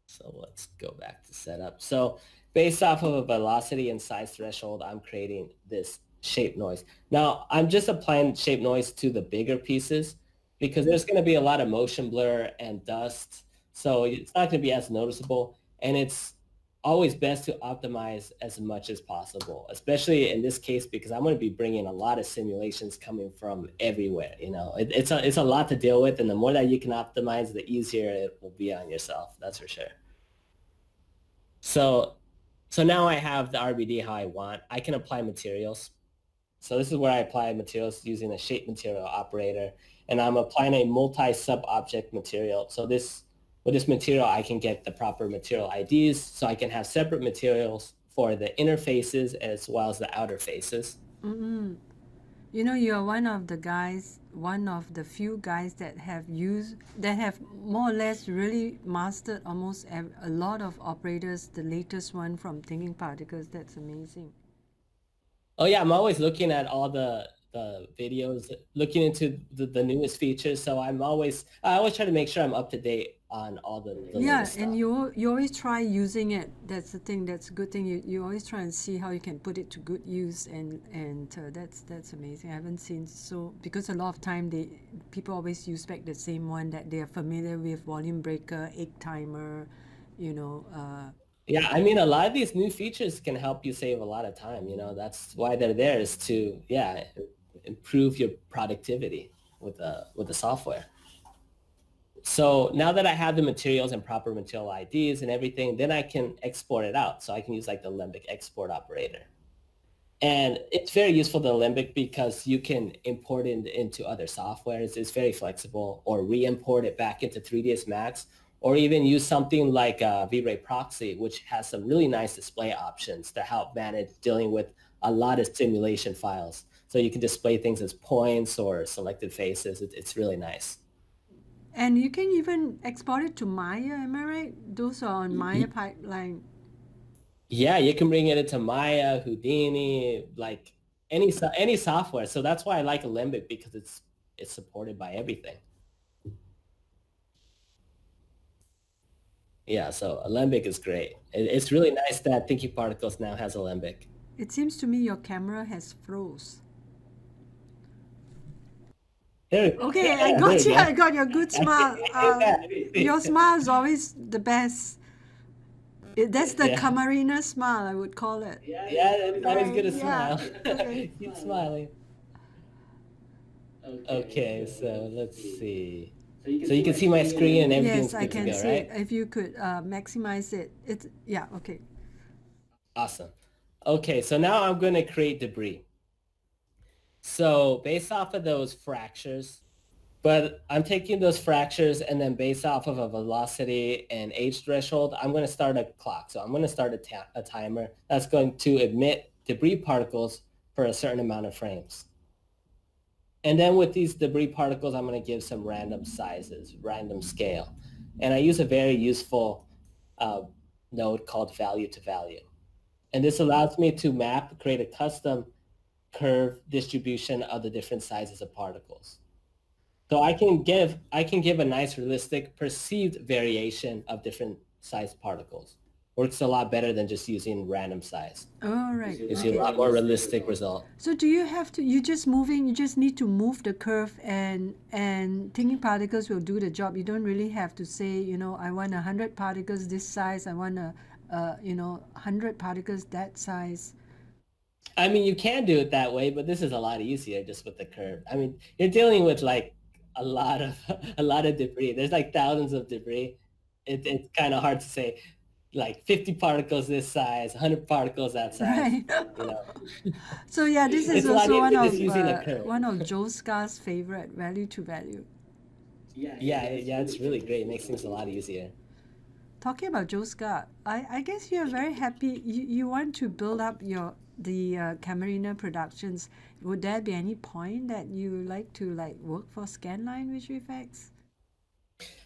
So let's go back to setup. So based off of a velocity and size threshold, I'm creating this shape noise. Now I'm just applying shape noise to the bigger pieces because there's going to be a lot of motion blur and dust. So it's not going to be as noticeable. And it's always best to optimize as much as possible, especially in this case, because I'm going to be bringing a lot of simulations coming from everywhere. You know, it's a lot to deal with. And the more that you can optimize, the easier it will be on yourself. That's for sure. So now I have the RBD how I want. I can apply materials. So this is where I apply materials using a shape material operator. And I'm applying a multi-sub-object material. So with this material, I can get the proper material IDs. So I can have separate materials for the interfaces as well as the outer faces. Mm-hmm. You know, you're one of the few guys that have more or less really mastered almost a lot of operators, the latest one from Thinking Particles. That's amazing. Oh yeah, I'm always looking at all the videos, looking into the newest features. So I always try to make sure I'm up to date on all the Yeah, latest and stuff. you always try using it. That's the thing. That's a good thing. You always try and see how you can put it to good use, and that's amazing. I haven't seen because a lot of time people always use back the same one that they are familiar with: volume breaker, egg timer, you know. Yeah, I mean, a lot of these new features can help you save a lot of time. You know, that's why they're there, is to improve your productivity with the software. So now that I have the materials and proper material IDs and everything, then I can export it out. So I can use like the Alembic export operator. And it's very useful, the Alembic, because you can import it into other softwares. It's very flexible, or re-import it back into 3ds Max, or even use something like V-Ray Proxy, which has some really nice display options to help manage dealing with a lot of simulation files. So you can display things as points or selected faces. It's really nice. And you can even export it to Maya, am I right? Those are on Maya pipeline. Yeah, you can bring it into Maya, Houdini, like any software. So that's why I like Alembic, because it's supported by everything. Yeah, so Alembic is great. It's really nice that Thinking Particles now has Alembic. It seems to me your camera has froze. There we go. Okay, Yeah, I there got we you. go. I got your good smile. Your smile is always the best. That's the Yeah. Camarena smile, I would call it. Yeah, it's always good to Yeah, smile. okay. Keep smiling. Okay, so let's see. So you can see my screen and everything's Yes, I good to can go, see right? it. If you could maximize it. Okay. Awesome. Okay, so now I'm going to create debris. So based off of those fractures, but I'm taking those fractures, and then based off of a velocity and age threshold, I'm going to start a clock. So I'm going to start a timer that's going to emit debris particles for a certain amount of frames. And then with these debris particles, I'm going to give some random sizes, random scale. And I use a very useful node called value to value. And this allows me to create a custom curve distribution of the different sizes of particles. So I can give a nice realistic perceived variation of different sized particles. Works a lot better than just using random size. All right. Gives you a lot more realistic result. So do you have to, you just need to move the curve, and Thinking Particles will do the job. You don't really have to say, I want 100 particles this size, I want 100 particles that size. I mean, you can do it that way, but this is a lot easier just with the curve. I mean, you're dealing with like a lot of a lot of debris. There's like thousands of debris. It's kind of hard to say like 50 particles this size, 100 particles that size. Right. You know, So yeah, this is it's a lot also easier just using a curve. one of Joe Scar's favorite, value to value. Yeah, it's really great. It makes things a lot easier. Talking about Joe Scar, I guess you're very happy. You want to build up the Camerana Productions. Would there be any point that you like to like work for Scanline Visual Effects?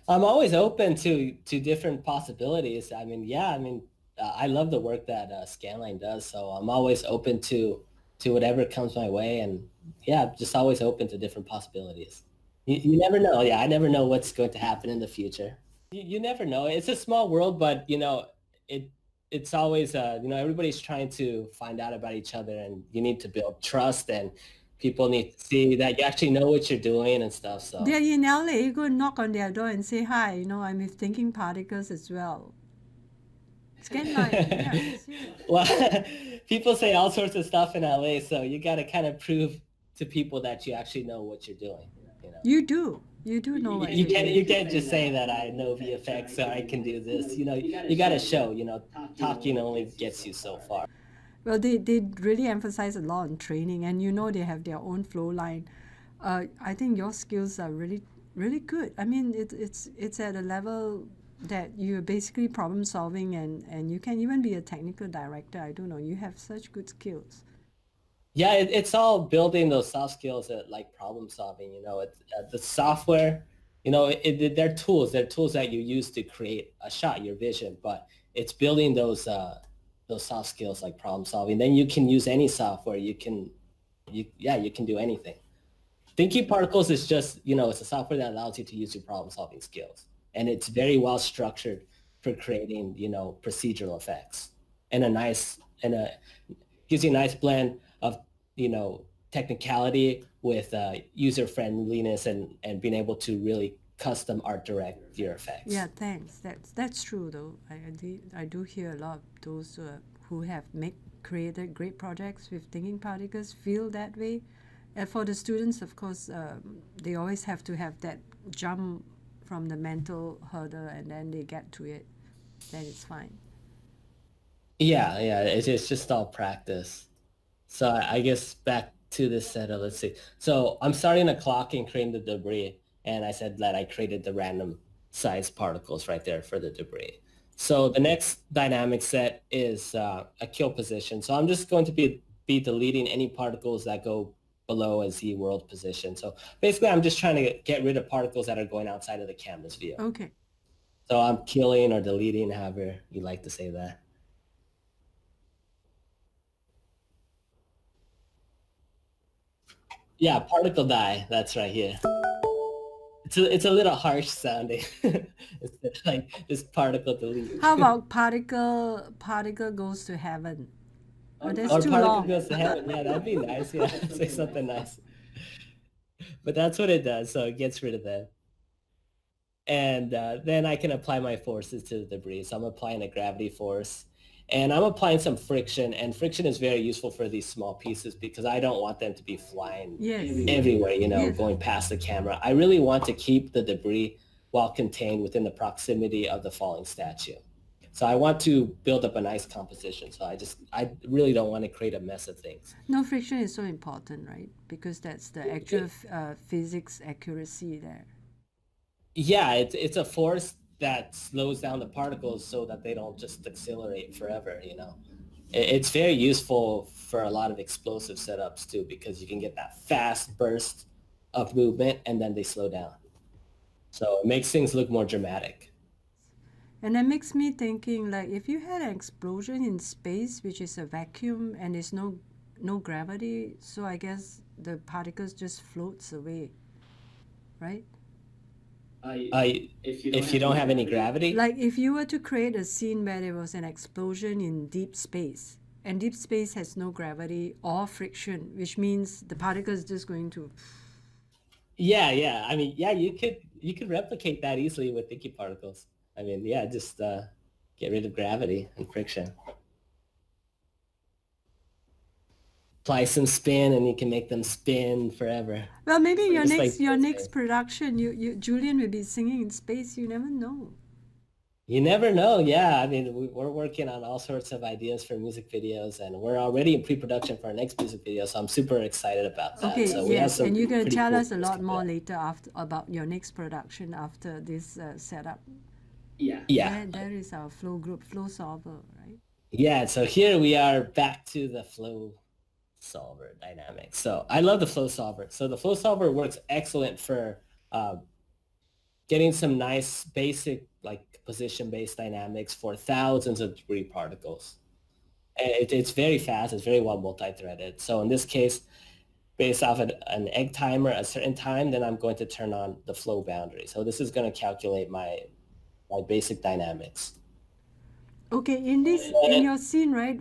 I'm always open to different possibilities. I mean, yeah, I mean, I love the work that Scanline does, so I'm always open to whatever comes my way, and yeah, just always open to different possibilities. You never know. Yeah, I never know what's going to happen in the future. You never know. It's a small world, but it it's always everybody's trying to find out about each other, and you need to build trust, and people need to see that you actually know what you're doing and stuff. So They're in LA. Go knock on their door and say hi. I'm with Thinking Particles as well. Scanline, yeah, serious. well, people say all sorts of stuff in LA, so you got to kind of prove to people that you actually know what you're doing. You do. You do know what You you're can't doing. you can't just say that I know VFX or I can do this. You got to show. Talking only gets you so far. Well, they really emphasize a lot on training, and they have their own flow line. I think your skills are really, really good. I mean, it's at a level that you're basically problem solving, and you can even be a technical director. I don't know. You have such good skills. Yeah, it's all building those soft skills like problem solving. The software. They're tools. They're tools that you use to create a shot, your vision. But it's building those soft skills like problem solving. Then you can use any software. You can do anything. Thinking Particles is just, it's a software that allows you to use your problem solving skills. And it's very well structured for creating, procedural effects and gives you a nice blend of, technicality with user friendliness and being able to really custom art direct your effects. Yeah, thanks. That's true though. I do hear a lot of those who have created great projects with Thinking Particles feel that way. And for the students, of course, they always have to have that jump from the mental hurdle, and then they get to it. Then it's fine. Yeah, it's just all practice. So I guess back to this setup, let's see. So I'm starting a clock and creating the debris. And I said that I created the random size particles right there for the debris. So the next dynamic set is a kill position. So I'm just going to be deleting any particles that go below a Z world position. So basically I'm just trying to get rid of particles that are going outside of the camera's view. Okay. So I'm killing or deleting, however you like to say that. Yeah, particle die, that's right here. It's a little harsh sounding. It's like this particle delete. How about particle goes to heaven? Oh, that's Or too particle long. goes to heaven. Yeah, that'd be nice. Yeah, say something nice. But that's what it does. So it gets rid of that. And then I can apply my forces to the debris. So I'm applying a gravity force. And I'm applying some friction. And friction is very useful for these small pieces because I don't want them to be flying Yes. everywhere, Yes. going past the camera. I really want to keep the debris while contained within the proximity of the falling statue. So I want to build up a nice composition. So I really don't want to create a mess of things. No, friction is so important, right? Because that's the actual physics accuracy there. Yeah, it's a force that slows down the particles so that they don't just accelerate forever, It's very useful for a lot of explosive setups too, because you can get that fast burst of movement and then they slow down. So it makes things look more dramatic. And that makes me thinking, like, if you had an explosion in space, which is a vacuum and there's no gravity, so I guess the particles just floats away, right? If you don't have any gravity, Like if you were to create a scene where there was an explosion in deep space, and deep space has no gravity or friction, which means the particle is just going to... yeah. I mean, yeah, you could replicate that easily with thinking particles. I mean, yeah, just get rid of gravity and friction. apply some spin and you can make them spin forever. Well, maybe your Just next like your this next thing. production, Julian will be singing in space. You never know. You never know. Yeah, I mean, we're working on all sorts of ideas for music videos, and we're already in pre-production for our next music video. So I'm super excited about that. Okay, So we have yes, some and you're gonna pretty tell cool us a things lot coming more up. later after about your next production after this setup. Yeah. There is our flow group, flow solver, right? Yeah. So here we are back to the flow solver dynamic. So I love the flow solver. So the flow solver works excellent for getting some nice basic like position-based dynamics for thousands of debris particles. And it's very fast. It's very well multi-threaded. So in this case, based off an egg timer at a certain time, then I'm going to turn on the flow boundary. So this is going to calculate my basic dynamics. Okay, in your scene, right?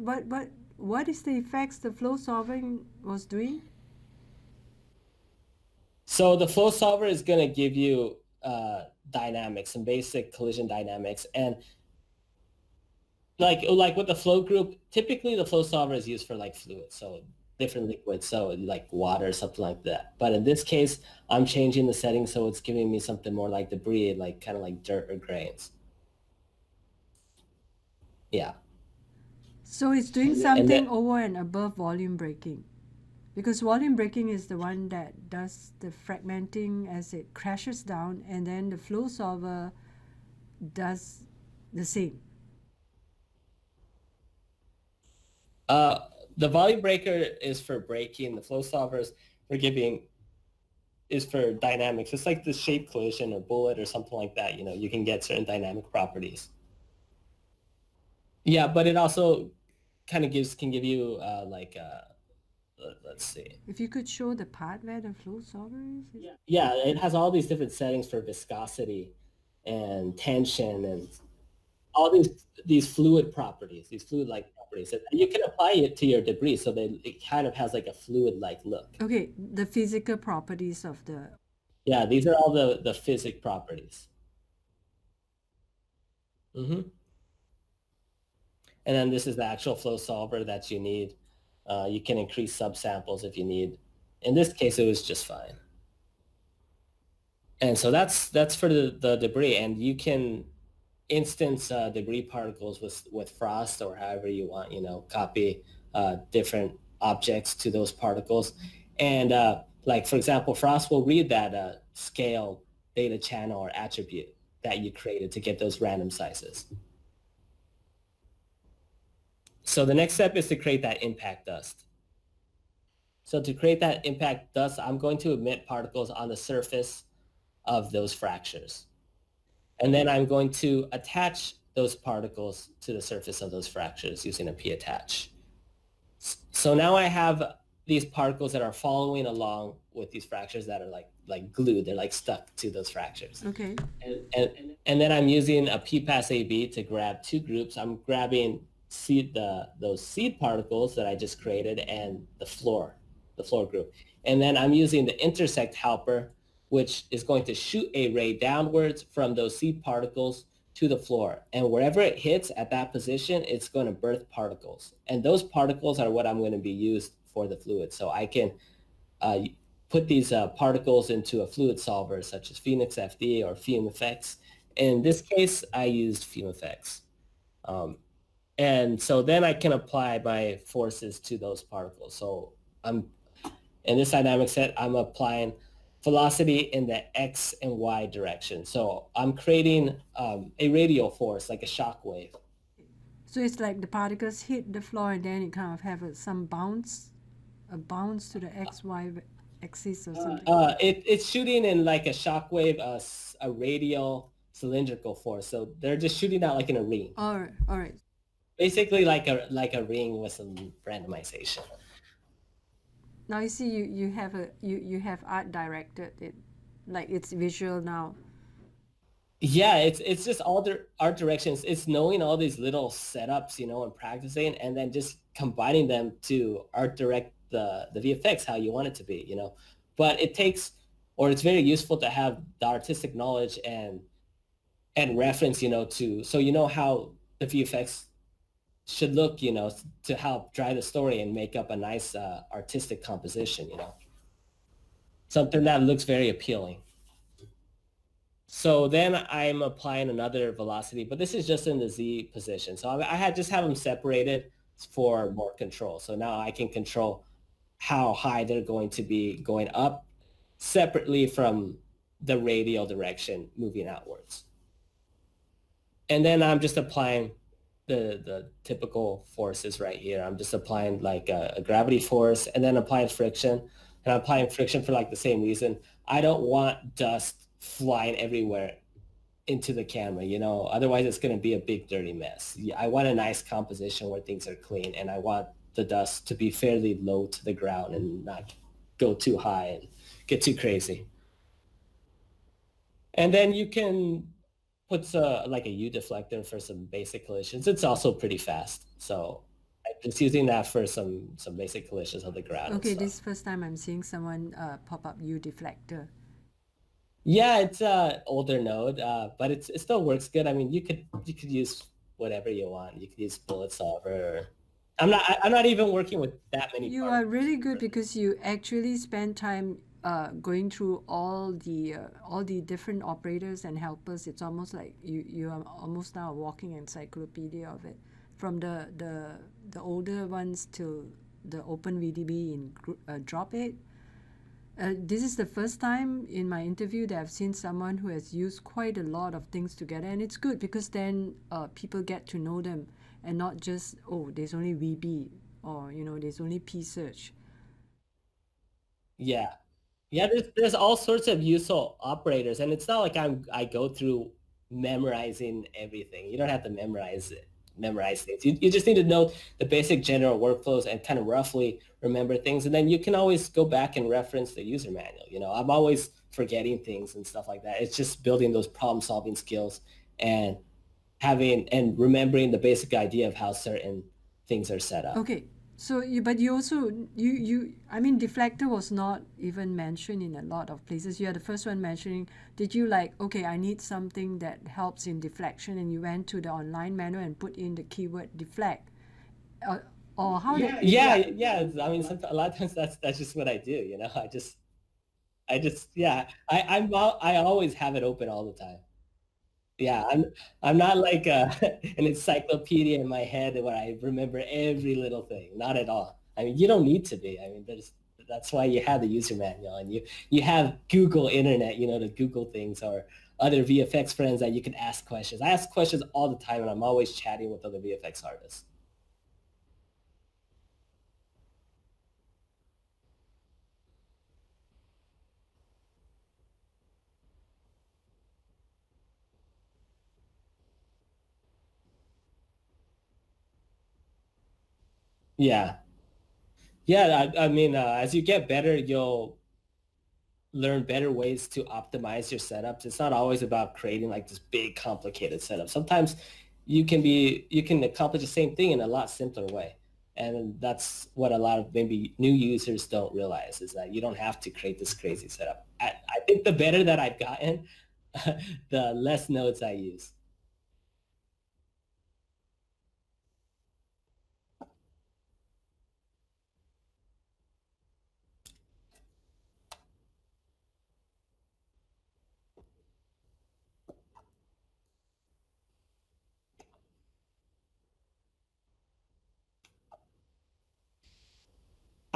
What is the effects the flow solving was doing? So the flow solver is going to give you dynamics, some basic collision dynamics, and like with the flow group, typically the flow solver is used for like fluids, so different liquids, so like water, something like that. But in this case, I'm changing the setting so it's giving me something more like debris, like kind of like dirt or grains. Yeah. So it's doing something over and above volume breaking. Because volume breaking is the one that does the fragmenting as it crashes down, and then the flow solver does the same. The volume breaker is for braking. The flow solvers for giving is for dynamics. It's like the shape collision or bullet or something like that. You know, you can get certain dynamic properties. Yeah, but it also kind of can give you let's see. If you could show the part where the flow solver is. Yeah, it has all these different settings for viscosity and tension and all these fluid properties, these fluid-like properties. And you can apply it to your debris so that it kind of has like a fluid-like look. Okay, the physical properties of the... Yeah, these are all the physics properties. Mm-hmm. And then this is the actual flow solver that you need. You can increase subsamples if you need. In this case, it was just fine. And so that's for the debris, and you can instance debris particles with frost or however you want, you know, copy different objects to those particles. And like, for example, frost will read that scale data channel or attribute that you created to get those random sizes. So the next step is to create that impact dust. So to create that impact dust, I'm going to emit particles on the surface of those fractures. And then I'm going to attach those particles to the surface of those fractures using a p-attach. So now I have these particles that are following along with these fractures that are like glued. They're like stuck to those fractures. Okay. And then I'm using a p-pass AB to grab two groups. I'm grabbing those seed particles that I just created and the floor group. And then I'm using the intersect helper, which is going to shoot a ray downwards from those seed particles to the floor. And wherever it hits at that position, it's going to birth particles. And those particles are what I'm going to be used for the fluid. So I can put these particles into a fluid solver such as Phoenix FD or FumeFX. In this case, I used FumeFX. And so then I can apply my forces to those particles. So in this dynamic set, I'm applying velocity in the X and Y direction. So I'm creating a radial force, like a shock wave. So it's like the particles hit the floor and then it kind of have some bounce, a bounce to the X, Y axis or something. It's shooting in like a shock wave, a radial cylindrical force. So they're just shooting out like in a ring. All right. Basically like a ring with some randomization. Now you see you have art directed it, like it's visual now. Yeah, it's just all the art directions. It's knowing all these little setups, you know, and practicing, and then just combining them to art direct the VFX how you want it to be, you know. But it's very useful to have the artistic knowledge and reference, you know, so you know how the VFX should look, to help drive the story and make up a nice artistic composition, something that looks very appealing. So then I'm applying another velocity, but this is just in the Z position. So I had just have them separated for more control. So now I can control how high they're going to be going up separately from the radial direction moving outwards. And then I'm just applying the typical forces right here. I'm just applying like a gravity force and then applying friction. And I'm applying friction for like the same reason. I don't want dust flying everywhere into the camera, otherwise it's going to be a big dirty mess. I want a nice composition where things are clean, and I want the dust to be fairly low to the ground and not go too high and get too crazy. And then you can put like a U deflector for some basic collisions. It's also pretty fast. So I'm just using that for some basic collisions of the ground. Okay, and this first time I'm seeing someone pop up U deflector. Yeah, it's a older node, but it still works good. I mean, you could use whatever you want. You could use bullet solver. I'm not even working with that many. You are really good because you actually spend time going through all the different operators and helpers. It's almost like you are almost now a walking encyclopedia of it, from the older ones to the Open VDB in Drop 8. This is the first time in my interview that I've seen someone who has used quite a lot of things together, and it's good because then people get to know them and not just, oh, there's only VB or there's only P search. Yeah, there's all sorts of useful operators, and it's not like I go through memorizing everything. You don't have to memorize things. You just need to know the basic general workflows and kind of roughly remember things, and then you can always go back and reference the user manual. I'm always forgetting things and stuff like that. It's just building those problem solving skills and remembering the basic idea of how certain things are set up. Okay, so you also I mean, deflector was not even mentioned in a lot of places. You are the first one mentioning. Did you okay, I need something that helps in deflection, and you went to the online manual and put in the keyword deflect, or how did? Yeah. I mean, a lot of times that's just what I do. I always have it open all the time. Yeah, I'm not like an encyclopedia in my head where I remember every little thing. Not at all. I mean, you don't need to be. I mean, that's why you have the user manual, and you have Google Internet, to Google things, or other VFX friends that you can ask questions. I ask questions all the time, and I'm always chatting with other VFX artists. Yeah. Yeah, I mean, as you get better, you'll learn better ways to optimize your setups. It's not always about creating like this big complicated setup. Sometimes you can accomplish the same thing in a lot simpler way. And that's what a lot of maybe new users don't realize, is that you don't have to create this crazy setup. I think the better that I've gotten, the less nodes I use.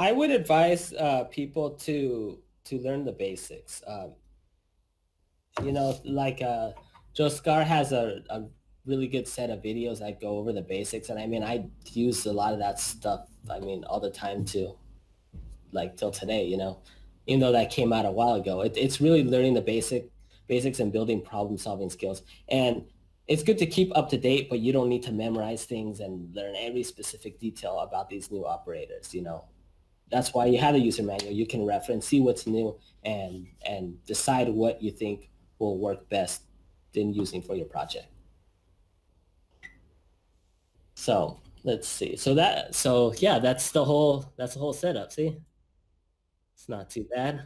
I would advise people to learn the basics. Like Joe Scar has a really good set of videos that go over the basics, and I mean, I use a lot of that stuff. I mean, all the time too, like till today. Even though that came out a while ago, it's really learning the basics and building problem solving skills. And it's good to keep up to date, but you don't need to memorize things and learn every specific detail about these new operators. That's why you have a user manual. You can reference, see what's new, and decide what you think will work best in using for your project. So let's see. So yeah, that's the whole setup. See, it's not too bad.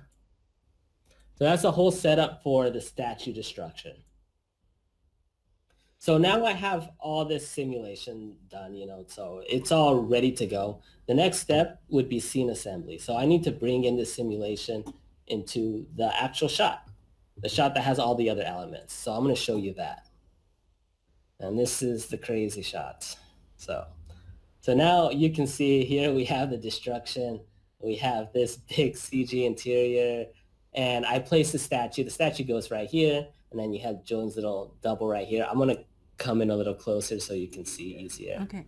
So that's the whole setup for the statue destruction. So now I have all this simulation done, so it's all ready to go. The next step would be scene assembly. So I need to bring in the simulation into the actual shot, the shot that has all the other elements. So I'm going to show you that. And this is the crazy shot. So now you can see here we have the destruction. We have this big CG interior, and I place the statue. The statue goes right here, and then you have Julian's little double right here. I'm going to come in a little closer so you can see easier. Okay.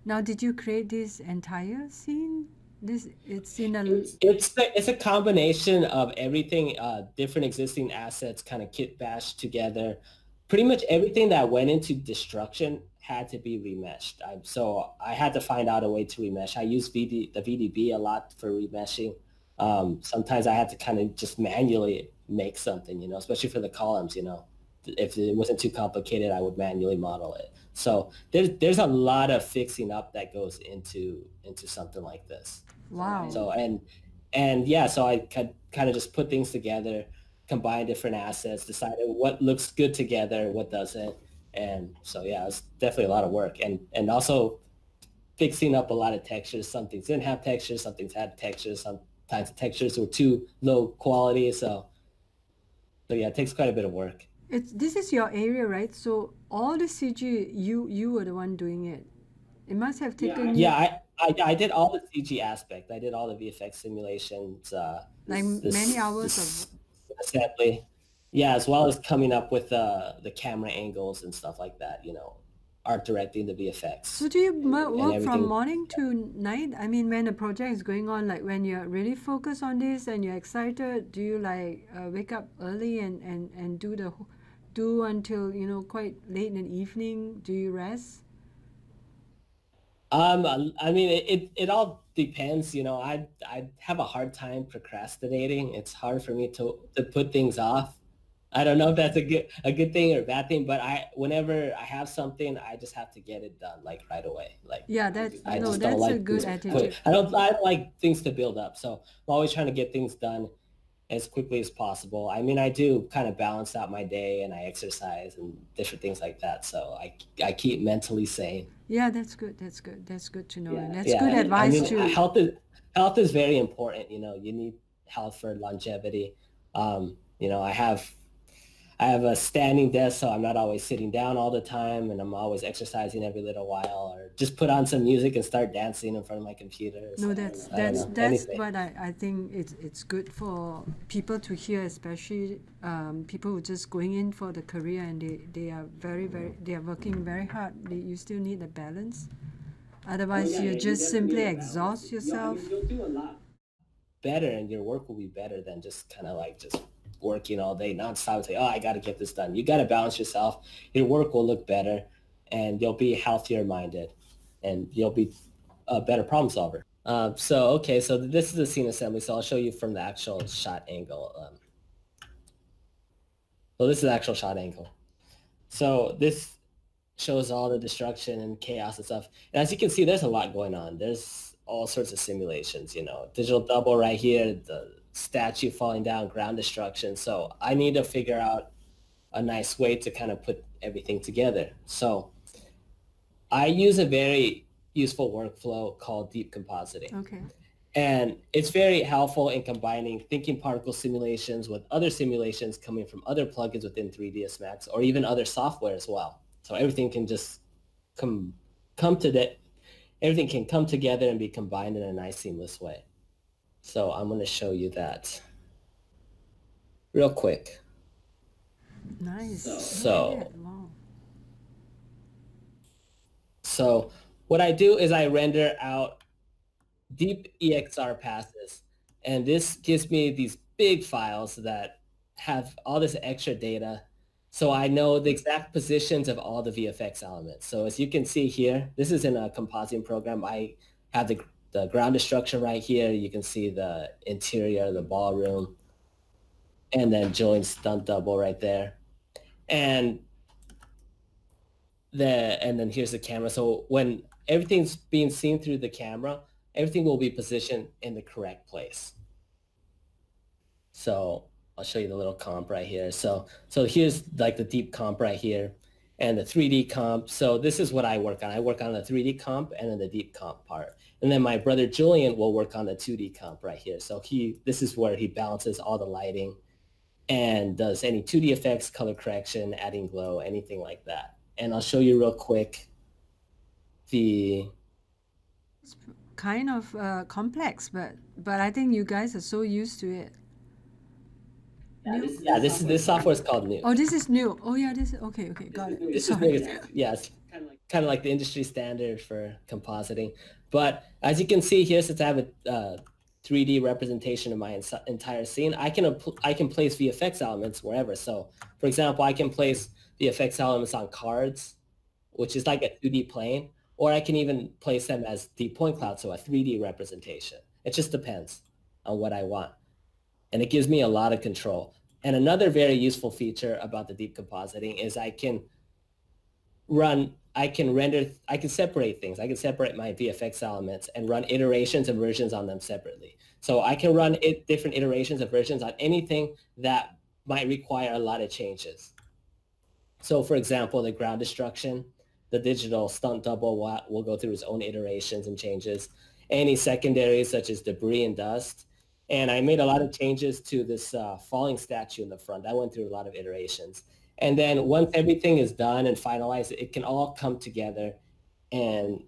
Now, did you create this entire scene? It's in a... It's a combination of everything, different existing assets kind of kit bashed together. Pretty much everything that went into destruction had to be remeshed. So I had to find out a way to remesh. I use the VDB a lot for remeshing. Sometimes I had to kind of just manually make something, especially for the columns, If it wasn't too complicated, I would manually model it. So there's a lot of fixing up that goes into something like this. Wow. So and yeah, so I kind of just put things together, combine different assets, decided what looks good together, what doesn't. And so yeah, it's definitely a lot of work, and also fixing up a lot of textures. Some things didn't have textures, some things had textures, sometimes the textures were too low quality. So yeah, it takes quite a bit of work. This is your area, right? So all the CG, you were the one doing it. It must have taken you Yeah, I did all the CG aspect. I did all the VFX simulations, like many hours of... assembly. Yeah, as well as coming up with the camera angles and stuff like that, art directing the VFX. So do you work from everything. morning to night? I mean, when a project is going on, like when you're really focused on this and you're excited, do you like wake up early and do until, quite late in the evening? Do you rest? I mean, it all depends, I have a hard time procrastinating. It's hard for me to put things off. I don't know if that's a good thing or a bad thing, but whenever I have something, I just have to get it done like right away. Like Yeah, I just don't that's a like good things attitude. I don't like things to build up. So I'm always trying to get things done as quickly as possible. I mean, I do kind of balance out my day, and I exercise and different things like that. So I keep mentally sane. Yeah, that's good. That's good. That's good to know. And that's Yeah, good and I advice mean, too. health is very important. You need health for longevity. I have a standing desk, so I'm not always sitting down all the time, and I'm always exercising every little while, or just put on some music and start dancing in front of my computer. No, So, that's I don't know, that's anything. what I think it's good for people to hear, especially people who just going in for the career and they are they are working very hard. You still need a balance. Otherwise, you just simply exhaust yourself. You'll do a lot better, and your work will be better than just kind of like just working all day nonstop and say, oh, I got to get this done. You got to balance yourself. Your work will look better, and you'll be healthier minded, and you'll be a better problem solver. So this is the scene assembly. So I'll show you from the actual shot angle. So this is the actual shot angle. So this shows all the destruction and chaos and stuff. And as you can see, there's a lot going on. There's all sorts of simulations, digital double right here, the statue falling down, ground destruction. So I need to figure out a nice way to kind of put everything together. So I use a very useful workflow called deep compositing. Okay. And it's very helpful in combining thinking particle simulations with other simulations coming from other plugins within 3ds Max, or even other software as well. So everything can just everything can come together and be combined in a nice seamless way. So I'm going to show you that real quick. Nice. So, Wow. so what I do is I render out deep EXR passes, and this gives me these big files that have all this extra data. So I know the exact positions of all the VFX elements. So as you can see here, this is in a compositing program. I have the ground destruction right here. You can see the interior, the ballroom, and then Julian's stunt double right there. And then here's the camera. So when everything's being seen through the camera, everything will be positioned in the correct place. So I'll show you the little comp right here. So here's like the deep comp right here. and the 3D comp. So this is what I work on. I work on the 3D comp and then the deep comp part. And then my brother Julian will work on the 2D comp right here. So this is where he balances all the lighting and does any 2D effects, color correction, adding glow, anything like that. And I'll show you real quick the... It's kind of complex, but I think you guys are so used to it. This software is called New. Oh, this is new. Oh yeah, this is okay. Got it. This is new. It's kind of like the industry standard for compositing. But as you can see here, since I have a 3D representation of my entire scene, I can place VFX elements wherever. So, for example, I can place VFX elements on cards, which is like a 2D plane, or I can even place them as deep point clouds, so a 3D representation. It just depends on what I want. And it gives me a lot of control. And another very useful feature about the deep compositing is I can separate things. I can separate my VFX elements and run iterations and versions on them separately. So I can run different iterations and versions on anything that might require a lot of changes. So for example, the ground destruction, the digital stunt double will go through its own iterations and changes. Any secondaries such as debris and dust. And I made a lot of changes to this falling statue in the front. That went through a lot of iterations. And then once everything is done and finalized, it can all come together and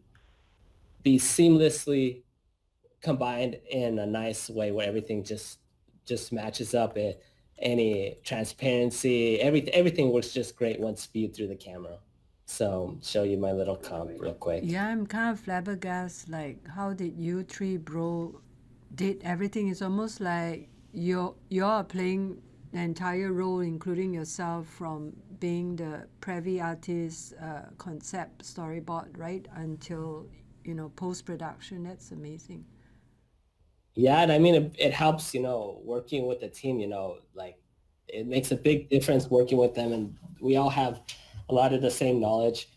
be seamlessly combined in a nice way where everything just matches up. Any transparency, everything works just great once viewed through the camera. So show you my little comp real quick. Yeah, I'm kind of flabbergasted. Like, how did you three bro did everything? It's almost like you're playing the entire role, including yourself, from being the Preview artist, concept, storyboard, right, until post-production. That's amazing. Yeah, and I mean it helps, working with the team. Like it makes a big difference working with them, and we all have a lot of the same knowledge.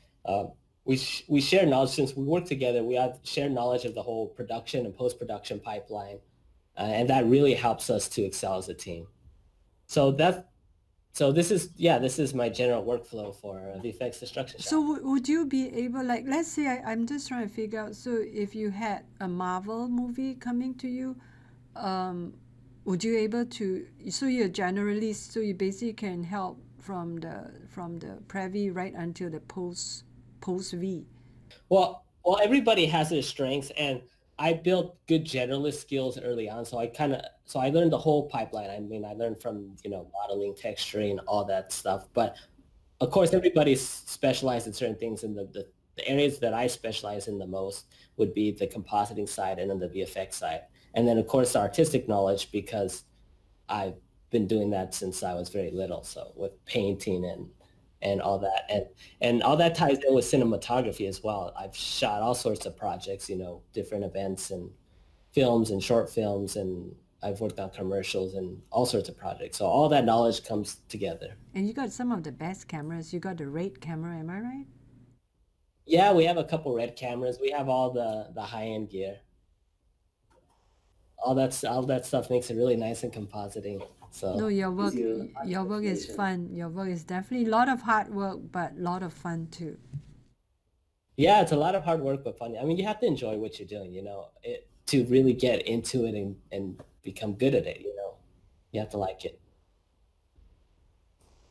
We share knowledge since we work together. We have shared knowledge of the whole production and post-production pipeline, and that really helps us to excel as a team. So this is my general workflow for the effects destruction shop. So would you be able, like, let's say I'm just trying to figure out, so if you had a Marvel movie coming to you, would you able to, so you're generalist, so you basically can help from the Preview right until the post V? Well, everybody has their strengths, and I built good generalist skills early on. So I learned the whole pipeline. I mean, I learned from, modeling, texturing, all that stuff. But of course, everybody's specialized in certain things. And the areas that I specialize in the most would be the compositing side and then the VFX side. And then, of course, the artistic knowledge, because I've been doing that since I was very little. So with painting and all that. And all that ties in with cinematography as well. I've shot all sorts of projects, different events and films and short films, and I've worked on commercials and all sorts of projects. So all that knowledge comes together. And you got some of the best cameras. You got the Red camera, am I right? Yeah, we have a couple Red cameras. We have all the high-end gear. All that stuff makes it really nice in compositing. So no, your work is fun. Your work is definitely a lot of hard work, but a lot of fun too. Yeah, it's a lot of hard work, but fun. I mean, you have to enjoy what you're doing, to really get into it and become good at it, You have to like it.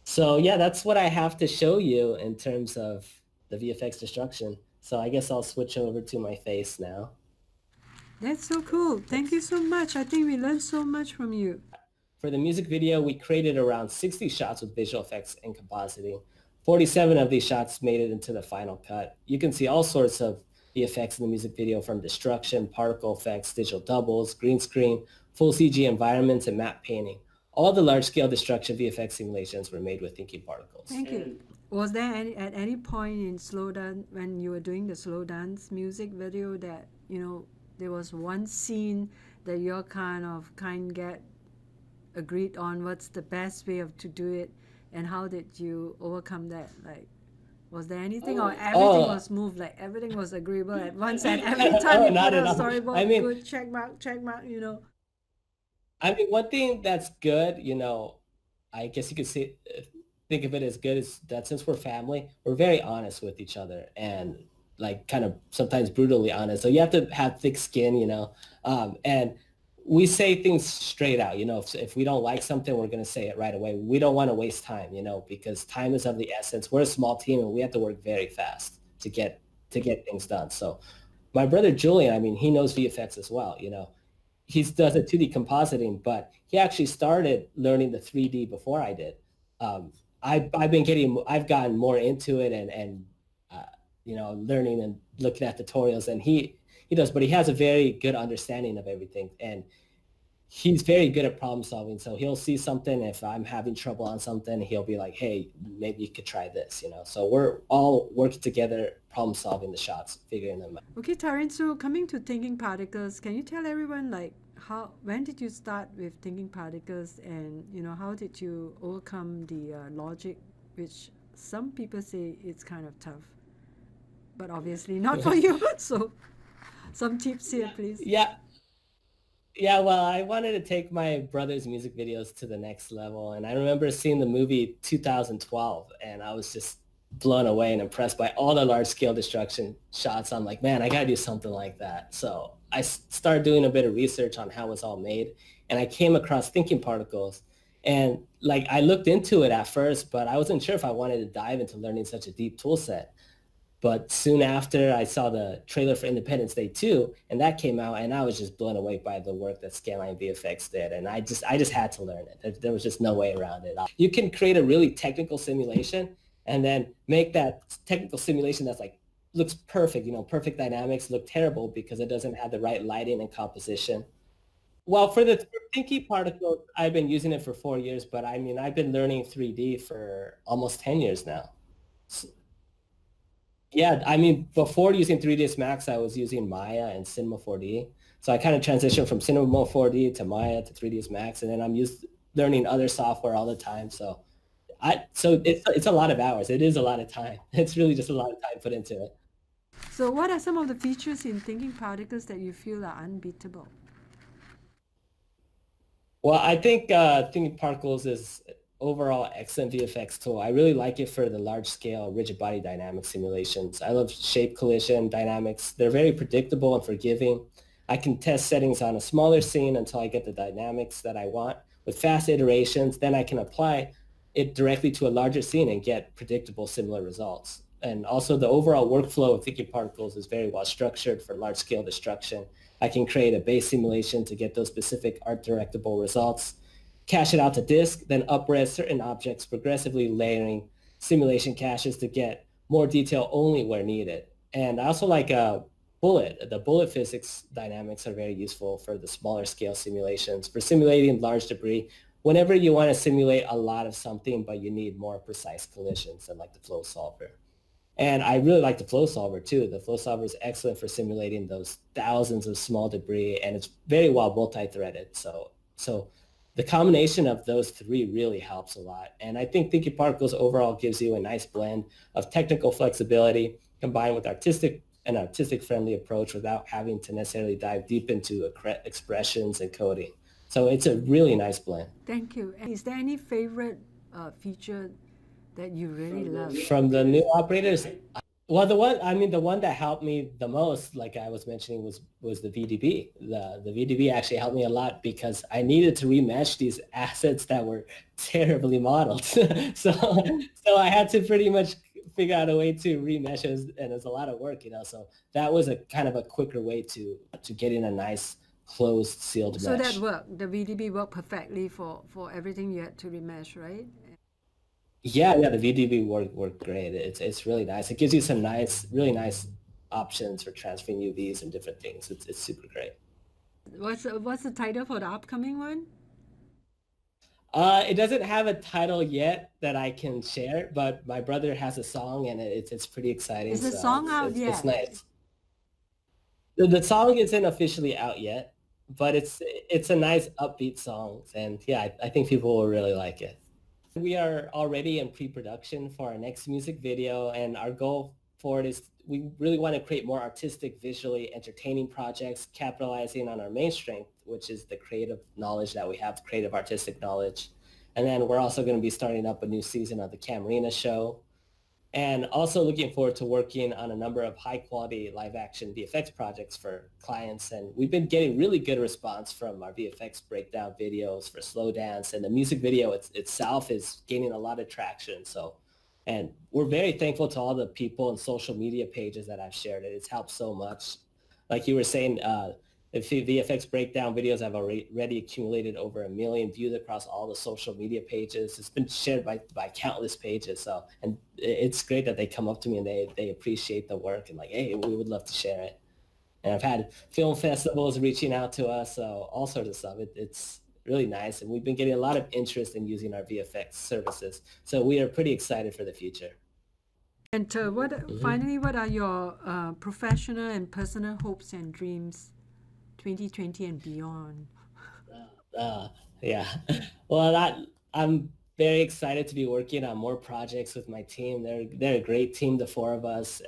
So yeah, that's what I have to show you in terms of the VFX destruction. So I guess I'll switch over to my face now. That's so cool. Thank you so much. I think we learned so much from you. For the music video, we created around 60 shots with visual effects and compositing. 47 of these shots made it into the final cut. You can see all sorts of the effects in the music video, from destruction, particle effects, digital doubles, green screen, full CG environments, and matte painting. All the large-scale destruction VFX simulations were made with thinkingParticles. Thank you. Was there at any point in Slow Dance, when you were doing the Slow Dance music video, that, there was one scene that you get agreed on what's the best way to do it, and how did you overcome that? Like, was there anything, or everything was moved, like everything was agreeable at once, and every time you put a storyboard, good, check mark, I mean, one thing that's good, I guess you could say, think of it as good is that since we're family, we're very honest with each other and like kind of sometimes brutally honest. So you have to have thick skin, and we say things straight out. If we don't like something, we're going to say it right away. We don't want to waste time, because time is of the essence. We're a small team and we have to work very fast to get things done. So my brother Julian, I mean, he knows VFX as well. He does a 2D compositing, but he actually started learning the 3D before I did. Um, I've gotten more into it and learning and looking at tutorials, and he does, but he has a very good understanding of everything, and he's very good at problem solving. So he'll see something. If I'm having trouble on something, he'll be like, hey, maybe you could try this. So we're all working together, problem solving the shots, figuring them out. Okay, Tarin, so coming to Thinking Particles, can you tell everyone like when did you start with Thinking Particles, and how did you overcome the logic, which some people say it's kind of tough, but obviously not for you. So some tips here, please. Yeah. Yeah, well, I wanted to take my brother's music videos to the next level. And I remember seeing the movie 2012, and I was just blown away and impressed by all the large scale destruction shots. I'm like, man, I got to do something like that. So I started doing a bit of research on how it's all made. And I came across Thinking Particles. And like I looked into it at first, but I wasn't sure if I wanted to dive into learning such a deep tool set. But soon after, I saw the trailer for Independence Day 2, and that came out, and I was just blown away by the work that Scanline VFX did, and I just had to learn it. There was just no way around it. You can create a really technical simulation, and then make that technical simulation that's like looks perfect, perfect dynamics, look terrible because it doesn't have the right lighting and composition. Well, for the Thinky particle, I've been using it for 4 years, but I mean, I've been learning 3D for almost 10 years now. Yeah, I mean, before using 3ds Max, I was using Maya and Cinema 4D. So I kind of transitioned from Cinema 4D to Maya to 3ds Max, and then I'm used learning other software all the time. So it's a lot of hours. It is a lot of time. It's really just a lot of time put into it. So what are some of the features in Thinking Particles that you feel are unbeatable? Well, I think Thinking Particles is overall excellent VFX tool. I really like it for the large scale rigid body dynamic simulations. I love shape collision dynamics. They're very predictable and forgiving. I can test settings on a smaller scene until I get the dynamics that I want with fast iterations. Then I can apply it directly to a larger scene and get predictable similar results. And also the overall workflow of Thinking Particles is very well structured for large scale destruction. I can create a base simulation to get those specific art directable results, cache it out to disk, then upres certain objects, progressively layering simulation caches to get more detail only where needed. And I also like bullet. The bullet physics dynamics are very useful for the smaller scale simulations, for simulating large debris. Whenever you want to simulate a lot of something, but you need more precise collisions than like the flow solver. And I really like the flow solver too. The flow solver is excellent for simulating those thousands of small debris, and it's very well multi-threaded. So the combination of those three really helps a lot. And I think Thinking Particles overall gives you a nice blend of technical flexibility combined with an artistic friendly approach without having to necessarily dive deep into expressions and coding. So it's a really nice blend. Thank you. And is there any favorite feature that you really love? From the new operators, well, the one that helped me the most, like I was mentioning, was the VDB. The VDB actually helped me a lot because I needed to remesh these assets that were terribly modeled. So I had to pretty much figure out a way to remesh it, and it was a lot of work. So that was a kind of a quicker way to getting a nice closed sealed So mesh. that worked. The VDB worked perfectly for everything you had to remesh, right? Yeah, the VDB worked great. It's really nice. It gives you some really nice options for transferring UVs and different things. It's super great. What's the title for the upcoming one? It doesn't have a title yet that I can share, but my brother has a song, and it's pretty exciting. Is the so song out it's yet? nice. The song isn't officially out yet, but it's a nice upbeat song, and yeah, I think people will really like it. We are already in pre-production for our next music video, and our goal for it is we really want to create more artistic, visually entertaining projects, capitalizing on our main strength, which is the creative knowledge that we have, creative artistic knowledge. And then we're also going to be starting up a new season of the Camarena show. And also looking forward to working on a number of high quality live action VFX projects for clients. And we've been getting really good response from our VFX breakdown videos for Slow Dance, and the music video itself is gaining a lot of traction. So, and we're very thankful to all the people and social media pages that I've shared it. It's helped so much. Like you were saying, the VFX breakdown videos have already accumulated over 1 million views across all the social media pages. It's been shared by countless pages. So, and it's great that they come up to me and they appreciate the work and like, hey, we would love to share it. And I've had film festivals reaching out to us, so all sorts of stuff. It's really nice. And we've been getting a lot of interest in using our VFX services. So we are pretty excited for the future. And finally, what are your professional and personal hopes and dreams 2020 and beyond? Yeah. Well, I'm very excited to be working on more projects with my team. They're a great team, the four of us.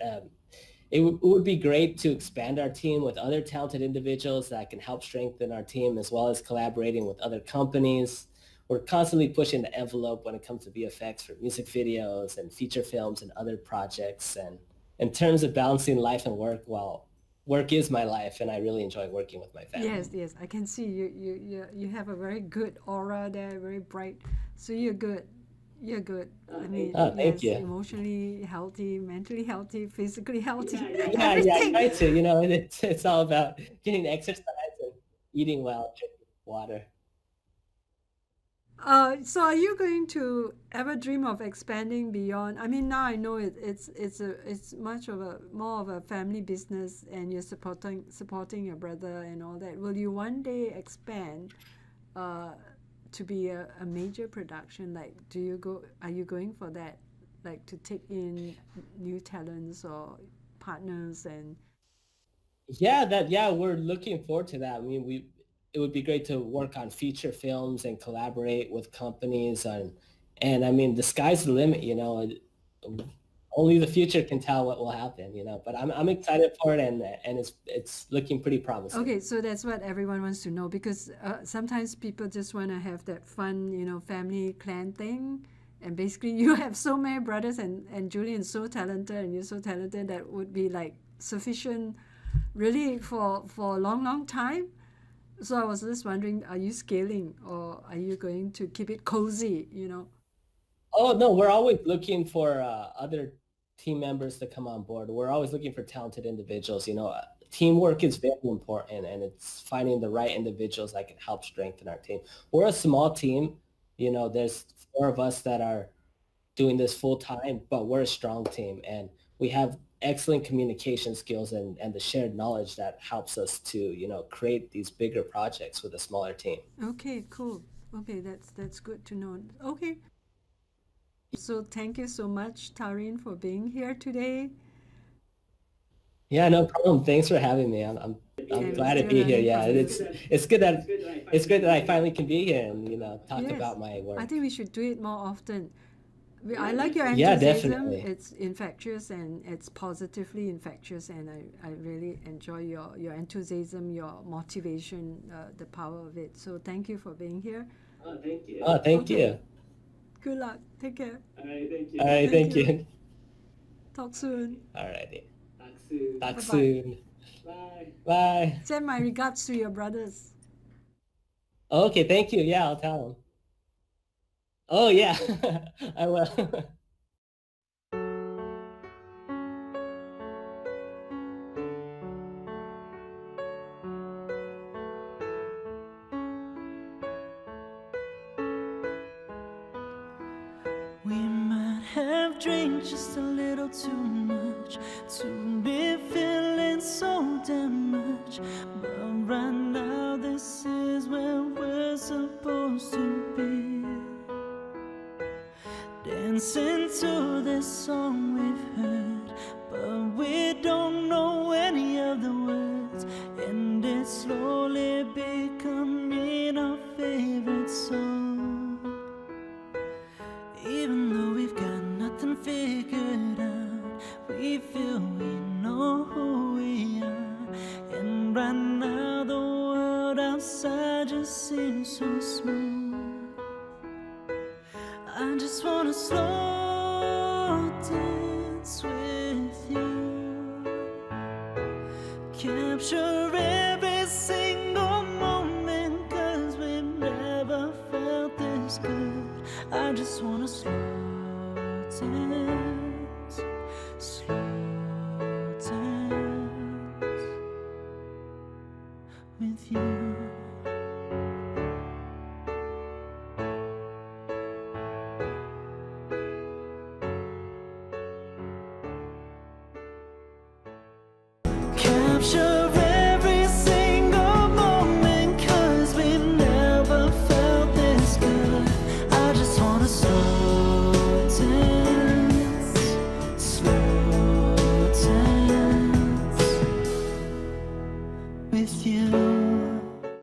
It would be great to expand our team with other talented individuals that can help strengthen our team, as well as collaborating with other companies. We're constantly pushing the envelope when it comes to VFX for music videos and feature films and other projects. And in terms of balancing life and work, well, work is my life, and I really enjoy working with my family. Yes, I can see you have a very good aura there, very bright. So you're good. You're good. I mean, thank you. Emotionally healthy, mentally healthy, physically healthy. Yeah, I try to. You know, it's all about getting exercise and eating well, drinking water. So are you going to ever dream of expanding beyond? I mean, now I know it's much of a more of a family business, and you're supporting your brother and all that. Will you one day expand to be a major production? Like, are you going for that? Like to take in new talents or partners and Yeah, we're looking forward to that. I mean, it would be great to work on feature films and collaborate with companies and I mean, the sky's the limit, you know. Only the future can tell what will happen, you know. But I'm excited for it, and it's looking pretty promising. Okay, so that's what everyone wants to know, because sometimes people just want to have that fun, family clan thing. And basically you have so many brothers, and Julian's so talented and you're so talented, that would be like sufficient really for a long time. So I was just wondering, are you scaling, or are you going to keep it cozy, Oh, no, we're always looking for other team members to come on board. We're always looking for talented individuals. You know, teamwork is very important, and it's finding the right individuals that can help strengthen our team. We're a small team. You know, there's 4 of us that are doing this full time, but we're a strong team, and we have excellent communication skills and the shared knowledge that helps us to, create these bigger projects with a smaller team. Okay, cool. Okay, that's good to know. Okay. So thank you so much, Tarin, for being here today. Yeah, no problem. Thanks for having me. I'm glad to be here. Yeah, it's good that I finally can be here and talk Yes, about my work. I think we should do it more often. I like your Yeah, enthusiasm. definitely. It's infectious, and it's positively infectious, and I really enjoy your enthusiasm, your motivation, the power of it. So thank you for being here. Oh, thank you. Good luck. Take care. All right, thank you. you. Talk soon. All righty. Talk Bye-bye. soon. Bye. Send my regards to your brothers. Okay, thank you. Yeah, I'll tell them. Oh, yeah, I will. We might have drank just a little too much to be feeling so damn much, but right now this is where we're supposed to be, dancing to this song we've heard, but we don't know any of the words, and it's slowly becoming our favorite song. Even though we've got nothing figured out, we feel we know who we are. And right now the world outside just seems so smooth. wanna slow dance with you, capture every single moment, 'cause we've never felt this good. I just wanna slow dance.